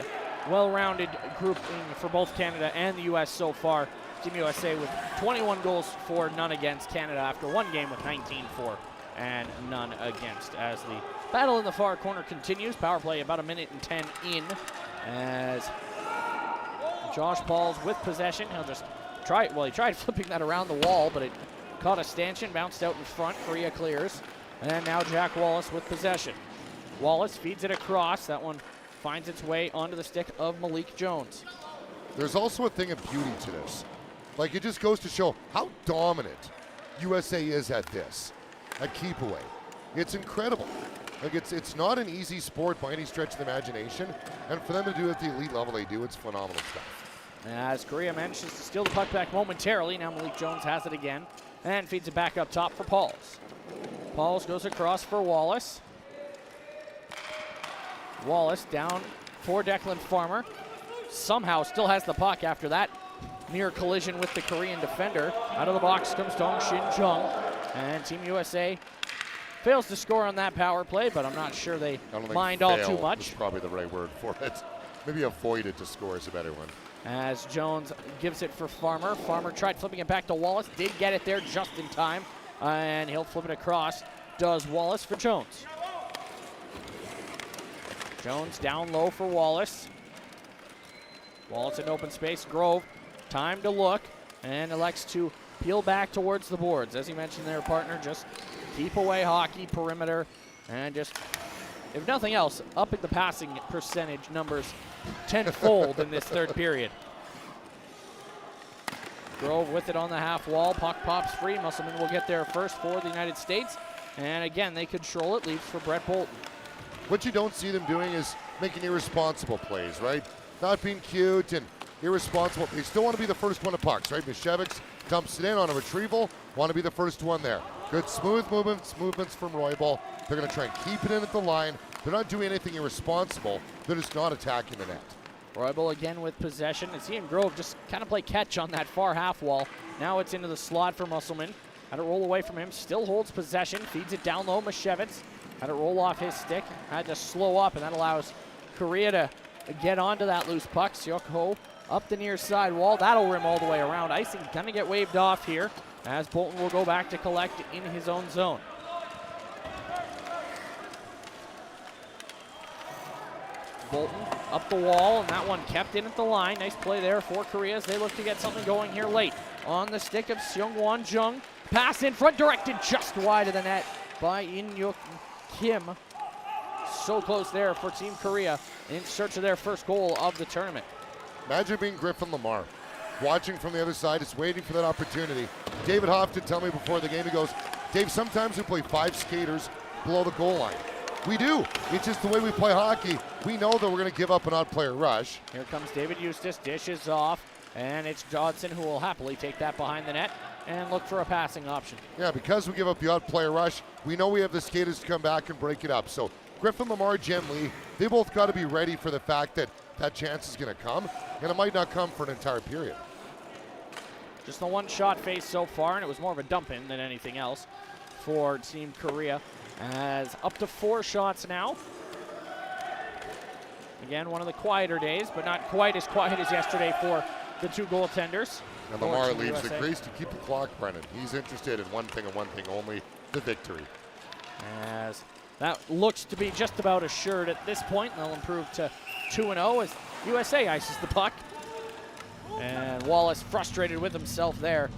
well-rounded grouping for both Canada and the U.S. so far. Team USA with 21 goals for, none against. Canada after one game with 19 for and none against. As the battle in the far corner continues, power play about 1:10 in as Josh Pauls with possession. He'll just try it. Well, he tried flipping that around the wall, but it caught a stanchion, bounced out in front. Korea clears. And now Jack Wallace with possession. Wallace feeds it across. That one finds its way onto the stick of Malik Jones. There's also a thing of beauty to this. Like, it just goes to show how dominant USA is at this, at keep away. It's incredible. Like, it's not an easy sport by any stretch of the imagination, and for them to do it at the elite level they do, it's phenomenal stuff. As Korea manages to steal the puck back momentarily, now Malik Jones has it again and feeds it back up top for Pauls. Pauls goes across for Wallace. Wallace down for Declan Farmer. Somehow still has the puck after that near collision with the Korean defender. Out of the box comes Dong Shin Jung, and Team USA fails to score on that power play, but I'm not sure they mind all too much. That's probably the right word for it. Maybe avoided to score is a better one. As Jones gives it for Farmer. Farmer tried flipping it back to Wallace, did get it there just in time, and he'll flip it across. Does Wallace for Jones. Jones down low for Wallace. Wallace in open space. Grove, time to look, and elects to peel back towards the boards. As he mentioned there, partner, just keep away hockey, perimeter, and just, if nothing else, up at the passing percentage numbers tenfold in this third period. Grove with it on the half wall. Puck pops free. Musselman will get there first for the United States. And again, they control it. Leaves for Brett Bolton. What you don't see them doing is making irresponsible plays, right? Not being cute and irresponsible. They still want to be the first one to pucks, right? Mishevix dumps it in on a retrieval. Want to be the first one there. Good smooth movements from Roybal. They're going to try and keep it in at the line. They're not doing anything irresponsible. They're just not attacking the net. Roybal again with possession. And he and Grove just kind of play catch on that far half wall. Now it's into the slot for Musselman. Had it roll away from him. Still holds possession. Feeds it down low. Mishevitz had it roll off his stick. Had to slow up, and that allows Korea to get onto that loose puck. Seok Ho up the near side wall. That'll rim all the way around. Icing gonna get waved off here as Bolton will go back to collect in his own zone. Bolton up the wall, and that one kept in at the line. Nice play there for Korea as they look to get something going here late. On the stick of Seungwon Jung. Pass in front, directed just wide of the net by In-Yuk Kim. So close there for Team Korea in search of their first goal of the tournament. Imagine being Griffin Lamar, watching from the other side, just waiting for that opportunity. David Hoff did tell me before the game, he goes, Dave, sometimes we play 5 skaters below the goal line. We do. It's just the way we play hockey. We know that we're going to give up an odd player rush. Here comes David Eustace, dishes off, and it's Dodson who will happily take that behind the net and look for a passing option. Yeah, because we give up the odd player rush, we know we have the skaters to come back and break it up. So Griffin Lamar, Jem Lee, they both got to be ready for the fact that that chance is going to come, and it might not come for an entire period. Just the one shot face so far, and it was more of a dump in than anything else for Team Korea, as up to 4 shots now. Again, one of the quieter days, but not quite as quiet as yesterday for the 2 goaltenders. And Lamar leaves the crease to keep the clock running. He's interested in one thing and one thing only, the victory. As that looks to be just about assured at this point, and they'll improve to 2-0 as USA ices the puck. And Wallace frustrated with himself there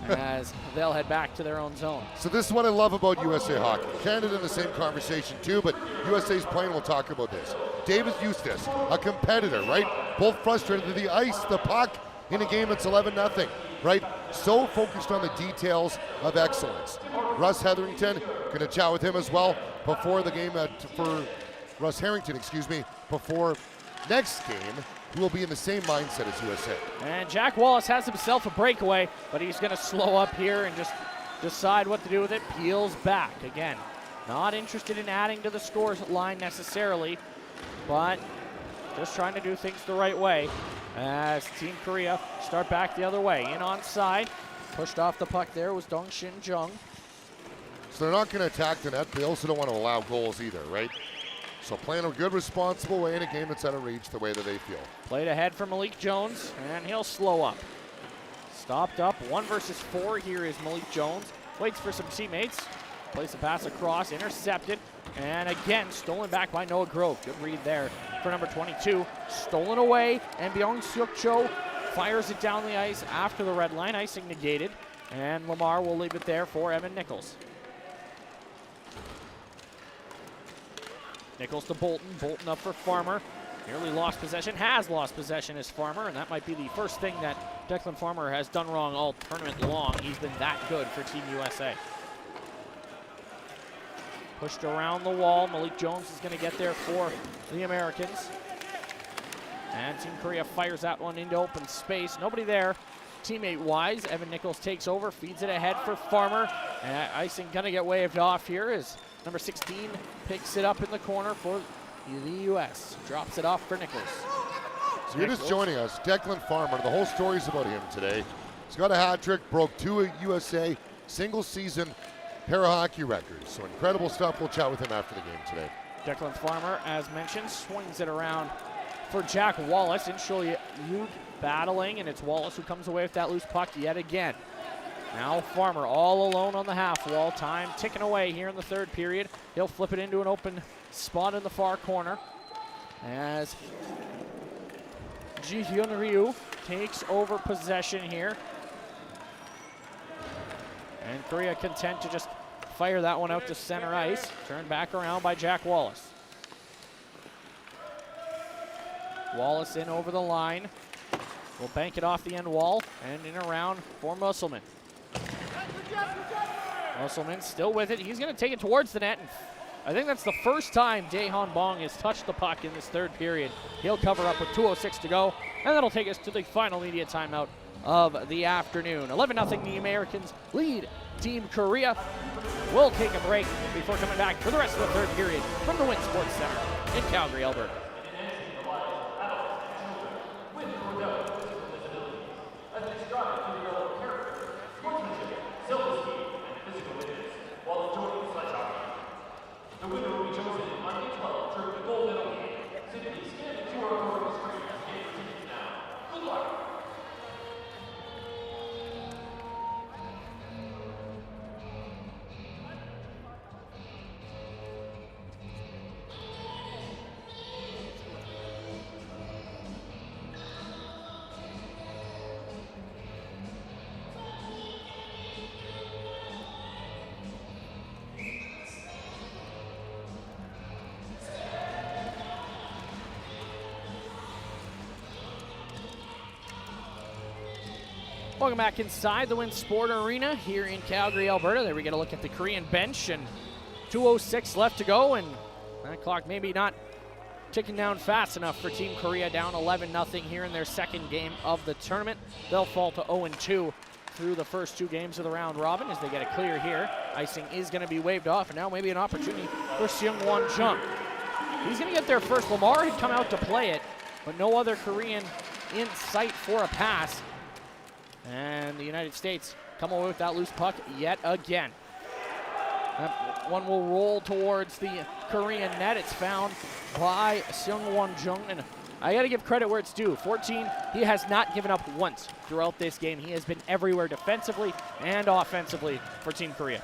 as they'll head back to their own zone. So this is what I love about USA hockey. Canada in the same conversation too, but USA's playing, we'll talk about this. David Eustace, a competitor, right? Both frustrated to the ice, the puck in a game that's 11-0, right? So focused on the details of excellence. Russ Hetherington, gonna chat with him as well before the game for Russ Harrington, before next game, who will be in the same mindset as USA. And Jack Wallace has himself a breakaway, but he's going to slow up here and just decide what to do with it. Peels back again. Not interested in adding to the scores line necessarily, but just trying to do things the right way as Team Korea start back the other way. In onside, pushed off the puck there was Dong Shin Jung. So they're not going to attack the net, but they also don't want to allow goals either, right? So playing a good, responsible way in a game that's out of reach the way that they feel. Played ahead for Malik Jones, and he'll slow up. Stopped up, 1 versus 4. Here is Malik Jones. Waits for some teammates. Plays the pass across, intercepted, and again, stolen back by Noah Grove. Good read there for number 22. Stolen away, and Byung-Seok Cho fires it down the ice after the red line. Icing negated, and Lamar will leave it there for Evan Nichols. Nichols to Bolton. Bolton up for Farmer. Nearly lost possession. Has lost possession as Farmer, and that might be the first thing that Declan Farmer has done wrong all tournament long. He's been that good for Team USA. Pushed around the wall. Malik Jones is going to get there for the Americans. And Team Korea fires that one into open space. Nobody there teammate-wise. Evan Nichols takes over, feeds it ahead for Farmer. And icing going to get waved off here as number 16 picks it up in the corner for the U.S. Drops it off for Nichols. So you're just joining us. Declan Farmer, the whole story's about him today. He's got a hat trick, broke 2 USA single season para-hockey records. So incredible stuff. We'll chat with him after the game today. Declan Farmer, as mentioned, swings it around for Jack Wallace. Initially, you battling, and it's Wallace who comes away with that loose puck yet again. Now Farmer all alone on the half wall. Time ticking away here in the third period. He'll flip it into an open spot in the far corner as Ji Hyun Ryu takes over possession here. And Korea content to just fire that one out to center ice. Turned back around by Jack Wallace. Wallace in over the line. Will bank it off the end wall and in around for Musselman. Musselman still with it. He's going to take it towards the net. And I think that's the first time Daehan Bong has touched the puck in this third period. He'll cover up with 2:06 to go, and that'll take us to the final media timeout of the afternoon. 11-0, the Americans lead Team Korea. We'll take a break before coming back for the rest of the third period from the Wynn Sports Center in Calgary, Alberta. Welcome back inside the Wynn Sport Arena here in Calgary, Alberta. There we get a look at the Korean bench, and 2:06 left to go, and that clock maybe not ticking down fast enough for Team Korea, down 11-0 here in their second game of the tournament. They'll fall to 0-2 through the first 2 games of the round robin as they get it clear here. Icing is going to be waved off, and now maybe an opportunity for Seung-Won Jung. He's going to get there first. Lamar had come out to play it, but no other Korean in sight for a pass. And the United States come away with that loose puck yet again. That one will roll towards the Korean net. It's found by Seung-Won Jung. And I got to give credit where it's due. 14, he has not given up once throughout this game. He has been everywhere defensively and offensively for Team Korea.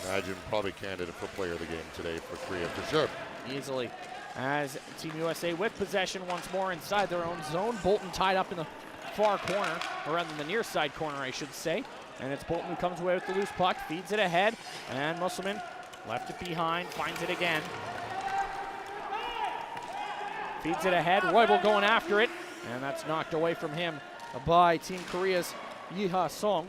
Imagine probably candidate for player of the game today for Korea for sure. Easily. As Team USA with possession once more inside their own zone. Bolton tied up in the far corner, or rather the near side corner, I should say. And it's Bolton who comes away with the loose puck, feeds it ahead, and Musselman left it behind, finds it again. Feeds it ahead, Roybal going after it, and that's knocked away from him by Team Korea's Yi-ha Song.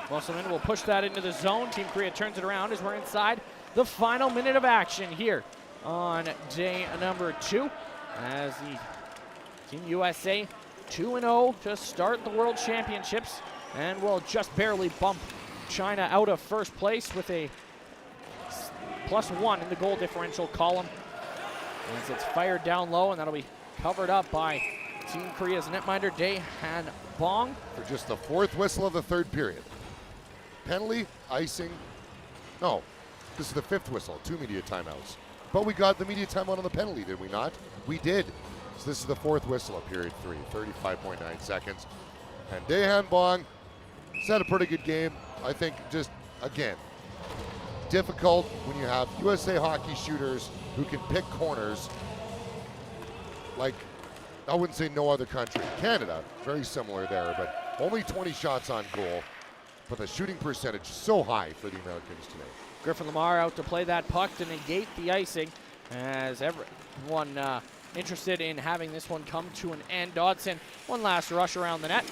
Musselman will push that into the zone. Team Korea turns it around as we're inside the final minute of action here on day number 2, as the Team USA 2-0 to start the World Championships, and will just barely bump China out of first place with a +1 in the goal differential column. As it's fired down low, and that'll be covered up by Team Korea's netminder Daehan Bong. For just the 4th whistle of the third period. Penalty, icing. No, this is the 5th whistle, 2 media timeouts. But we got the media timeout on the penalty, did we not? We did. So this is the 4th whistle of period 3, 35.9 seconds. And Daehan Bong has had a pretty good game. I think just, again, difficult when you have USA hockey shooters who can pick corners like, I wouldn't say no other country. Canada, very similar there, but only 20 shots on goal. But the shooting percentage is so high for the Americans today. Griffin Lamar out to play that puck to negate the icing, as everyone interested in having this one come to an end. Dodson, one last rush around the net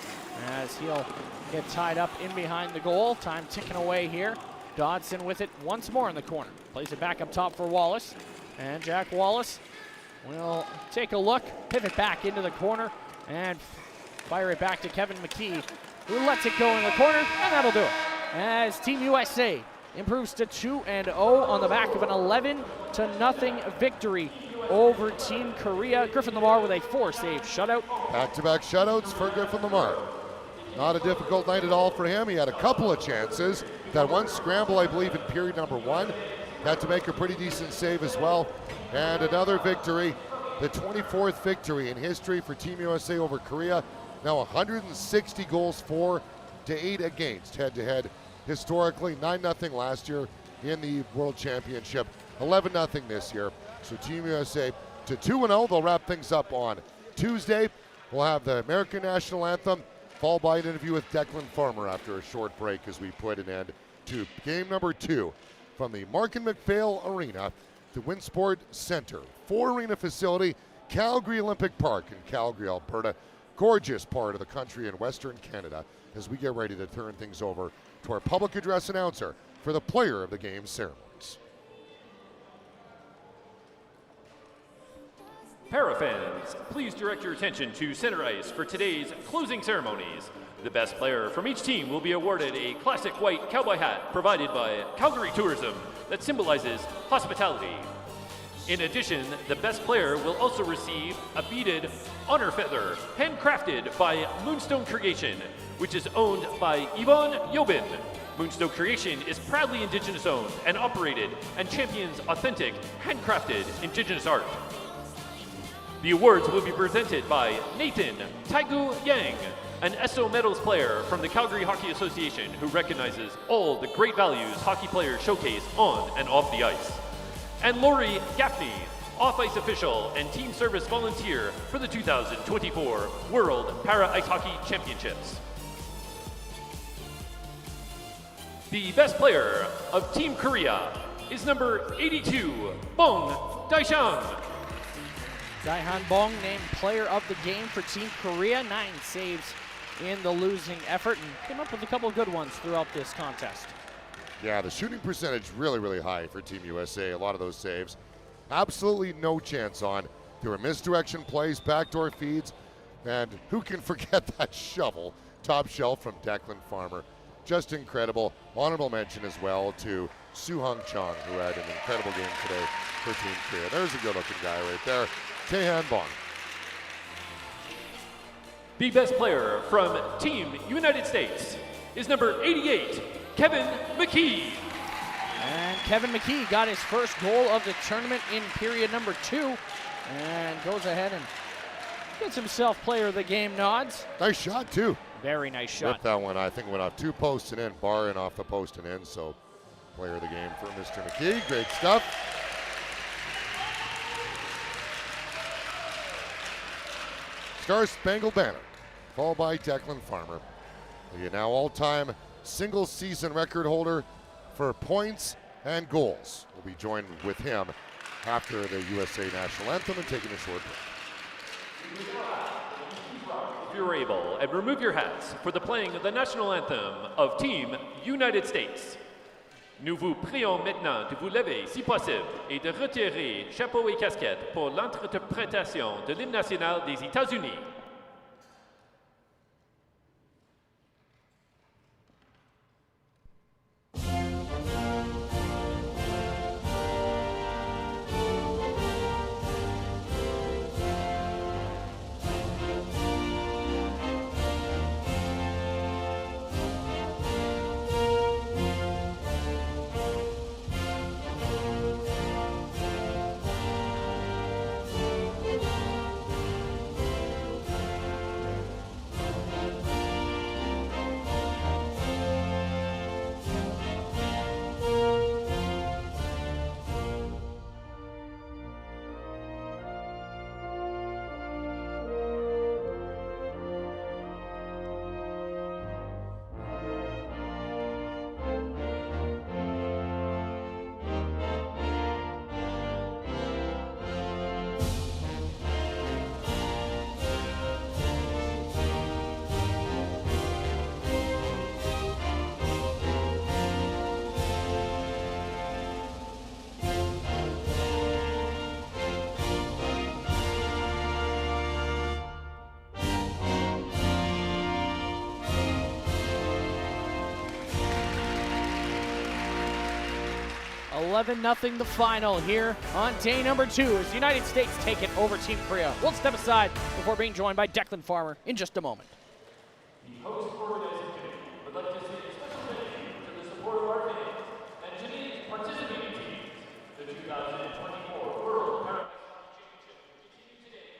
as he'll get tied up in behind the goal. Time ticking away here. Dodson with it once more in the corner. Plays it back up top for Wallace. And Jack Wallace will take a look, pivot back into the corner, and fire it back to Kevin McKee, who lets it go in the corner, and that'll do it. As Team USA improves to 2-0 on the back of an 11-0 victory over Team Korea. Griffin Lamar with a 4-save shutout. Back-to-back shutouts for Griffin Lamar. Not a difficult night at all for him. He had a couple of chances. That one scramble, I believe, in period number 1. Had to make a pretty decent save as well. And another victory, the 24th victory in history for Team USA over Korea. Now 160 goals for to 8 against head-to-head. Historically, 9-0 last year in the World Championship, 11-0 this year. So Team USA to 2-0. They'll wrap things up on Tuesday. We'll have the American National Anthem, followed by an interview with Declan Farmer after a short break as we put an end to game number 2 from the Mark and McPhail Arena to Winsport Center. 4-arena facility, Calgary Olympic Park in Calgary, Alberta. Gorgeous part of the country in Western Canada as we get ready to turn things over to our public address announcer for the Player of the Game ceremonies. Parafans, please direct your attention to center ice for today's closing ceremonies. The best player from each team will be awarded a classic white cowboy hat provided by Calgary Tourism that symbolizes hospitality. In addition, the best player will also receive a beaded honor feather handcrafted by Moonstone Creation, which is owned by Yvonne Yobin. Moonstone Creation is proudly Indigenous owned and operated and champions authentic, handcrafted Indigenous art. The awards will be presented by Nathan Taigu Yang, an SO Medals player from the Calgary Hockey Association who recognizes all the great values hockey players showcase on and off the ice. And Lori Gaffney, off-ice official and team service volunteer for the 2024 World Para Ice Hockey Championships. The best player of Team Korea is number 82, Bong Daishang. Daihan Bong named player of the game for Team Korea. 9 saves in the losing effort and came up with a couple of good ones throughout this contest. Yeah, the shooting percentage really high for Team USA. A lot of those saves. Absolutely no chance on. There were misdirection plays, backdoor feeds, and who can forget that shovel, top shelf from Declan Farmer. Just incredible. Honorable mention as well to Soo-Hung Chong, who had an incredible game today for Team Korea. There's a good-looking guy right there. Taehan Bong. The best player from Team United States is number 88, Kevin McKee. And Kevin McKee got his first goal of the tournament in period number 2 and goes ahead and gets himself player of the game nods. Nice shot, too. Very nice shot. Ripped that one. I think went off 2 posts and in, bar and off the post and in. So player of the game for Mr. McKee. Great stuff. Star Spangled Banner, followed by Declan Farmer. The now all-time single season record holder for points and goals. We'll be joined with him after the USA National Anthem and taking a short break. If you're able, and remove your hats for the playing of the national anthem of Team United States. Nous vous prions maintenant de vous lever, si possible, et de retirer chapeau et casquette pour l'interprétation de l'hymne national des États-Unis. 11-0 the final here on day number 2 as the United States take it over Team Korea. We'll step aside before being joined by Declan Farmer in just a moment. The host organizing committee would like to say a special thank you to the support of our fans and today's participating teams. The 2024 World Paralympic Championship continues today.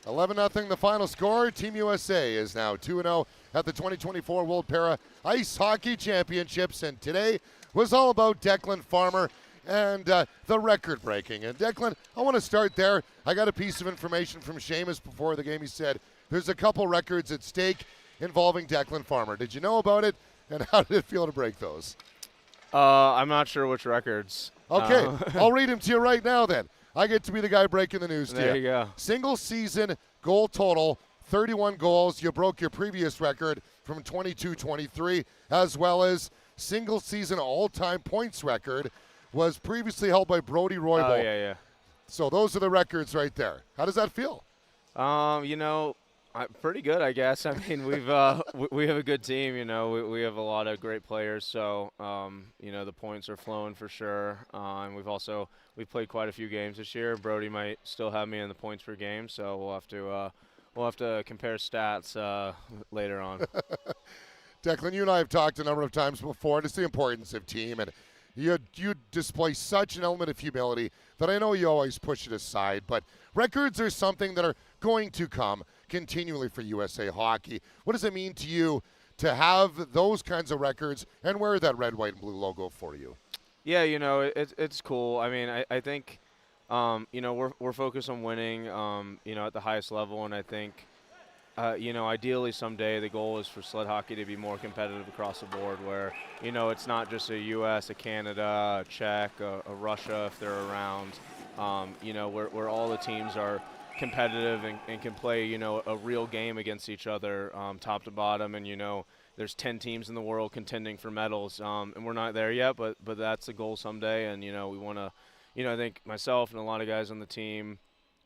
11-0 the final score. Team USA is now 2-0 at the 2024 World Para Ice Hockey Championships, and today was all about Declan Farmer and the record breaking. And Declan, I want to start there. I got a piece of information from Seamus before the game. He said there's a couple records at stake involving Declan Farmer. Did you know about it, and how did it feel to break those? I'm not sure which records. Okay, I'll read them to you right now then. I get to be the guy breaking the news to you. There you go. Single season goal total, 31 goals. You broke your previous record from 22-23, as well as single season all-time points record was previously held by Brody Roybal. Oh, yeah. So those are the records right there. How does that feel? Pretty good, I guess. I mean, we have a good team. You know, we have a lot of great players. So, the points are flowing for sure. And we've played quite a few games this year. Brody might still have me in the points per game. So we'll have to compare stats later on. Declan, you and I have talked a number of times before. Just the importance of team, and you display such an element of humility that I know you always push it aside. But records are something that are going to come continually for USA Hockey. What does it mean to you to have those kinds of records and wear that red, white, and blue logo for you? Yeah, it's cool. I mean, I think, we're focused on winning, at the highest level, and I think, ideally someday the goal is for sled hockey to be more competitive across the board where, it's not just a U.S., a Canada, a Czech, a Russia if they're around, where all the teams are competitive and can play, a real game against each other top to bottom. And, there's 10 teams in the world contending for medals, and we're not there yet, but that's the goal someday. And, we want to, I think myself and a lot of guys on the team,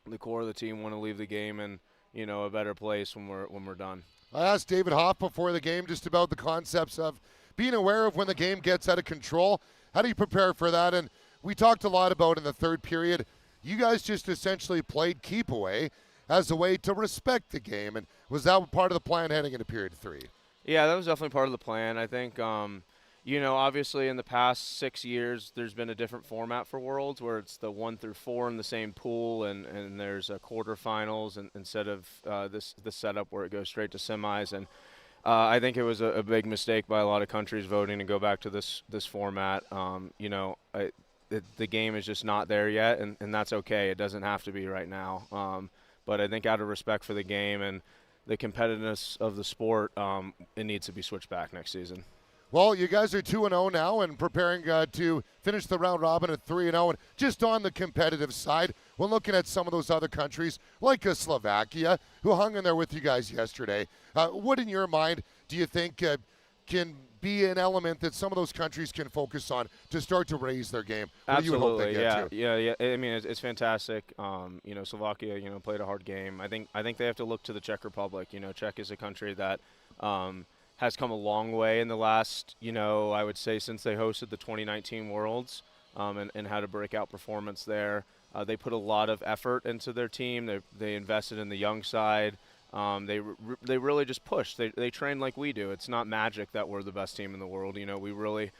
the core of the team want to leave the game in, a better place when we're done. I asked David Hoff before the game just about the concepts of being aware of when the game gets out of control. How do you prepare for that? And we talked a lot about in the third period, you guys just essentially played keep away as a way to respect the game. And was that part of the plan heading into period 3? Yeah, that was definitely part of the plan. I think, obviously in the past 6 years, there's been a different format for Worlds where it's the 1 through 4 in the same pool, and there's a quarterfinals instead of this setup where it goes straight to semis. And I think it was a big mistake by a lot of countries voting to go back to this format. The game is just not there yet, and that's okay. It doesn't have to be right now. But I think out of respect for the game and the competitiveness of the sport, it needs to be switched back next season. Well, you guys are 2-0 now and preparing to finish the round robin at 3-0. And just on the competitive side, when looking at some of those other countries, like Slovakia, who hung in there with you guys yesterday, what in your mind do you think can be an element that some of those countries can focus on to start to raise their game? What Absolutely, do you hope they get to? yeah. I mean, it's fantastic. Slovakia, played a hard game. I think they have to look to the Czech Republic. Czech is a country that has come a long way in the last, I would say since they hosted the 2019 Worlds, and had a breakout performance there. They put a lot of effort into their team. They invested in the young side. They really just push. They train like we do. It's not magic that we're the best team in the world. We really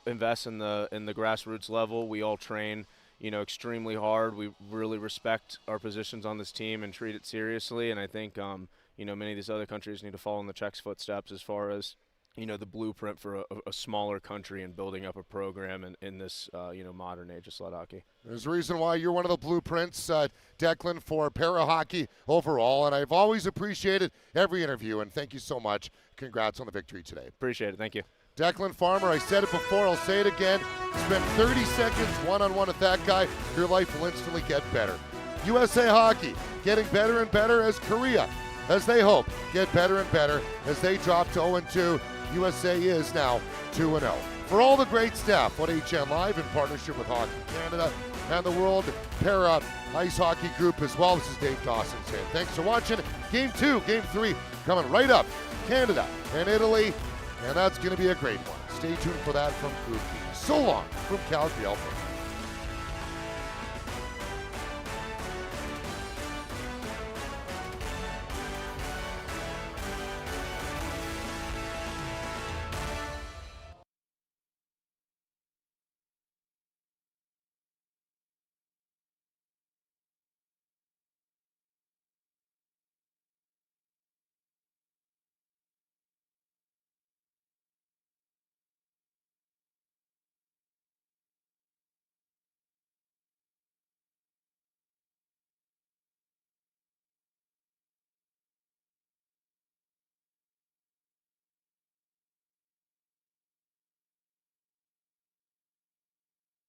invest in the grassroots level. We all train, extremely hard. We really respect our positions on this team and treat it seriously. And I think, many of these other countries need to follow in the Czechs' footsteps as far as, the blueprint for a smaller country and building up a program in this, modern age of sled hockey. There's a reason why you're one of the blueprints, Declan, for para hockey overall, and I've always appreciated every interview, and thank you so much. Congrats on the victory today. Appreciate it. Thank you. Declan Farmer, I said it before, I'll say it again. Spend 30 seconds one-on-one with that guy. Your life will instantly get better. USA Hockey getting better and better as Korea, as they hope, get better and better as they drop to 0-2. USA is now 2-0. For all the great staff on HN Live in partnership with Hockey Canada and the World Para Ice Hockey Group as well, this is Dave Dawson saying thanks for watching. Game 2, Game 3 coming right up. Canada and Italy, and that's going to be a great one. Stay tuned for that from Group B. So long from Calgary, Alberta.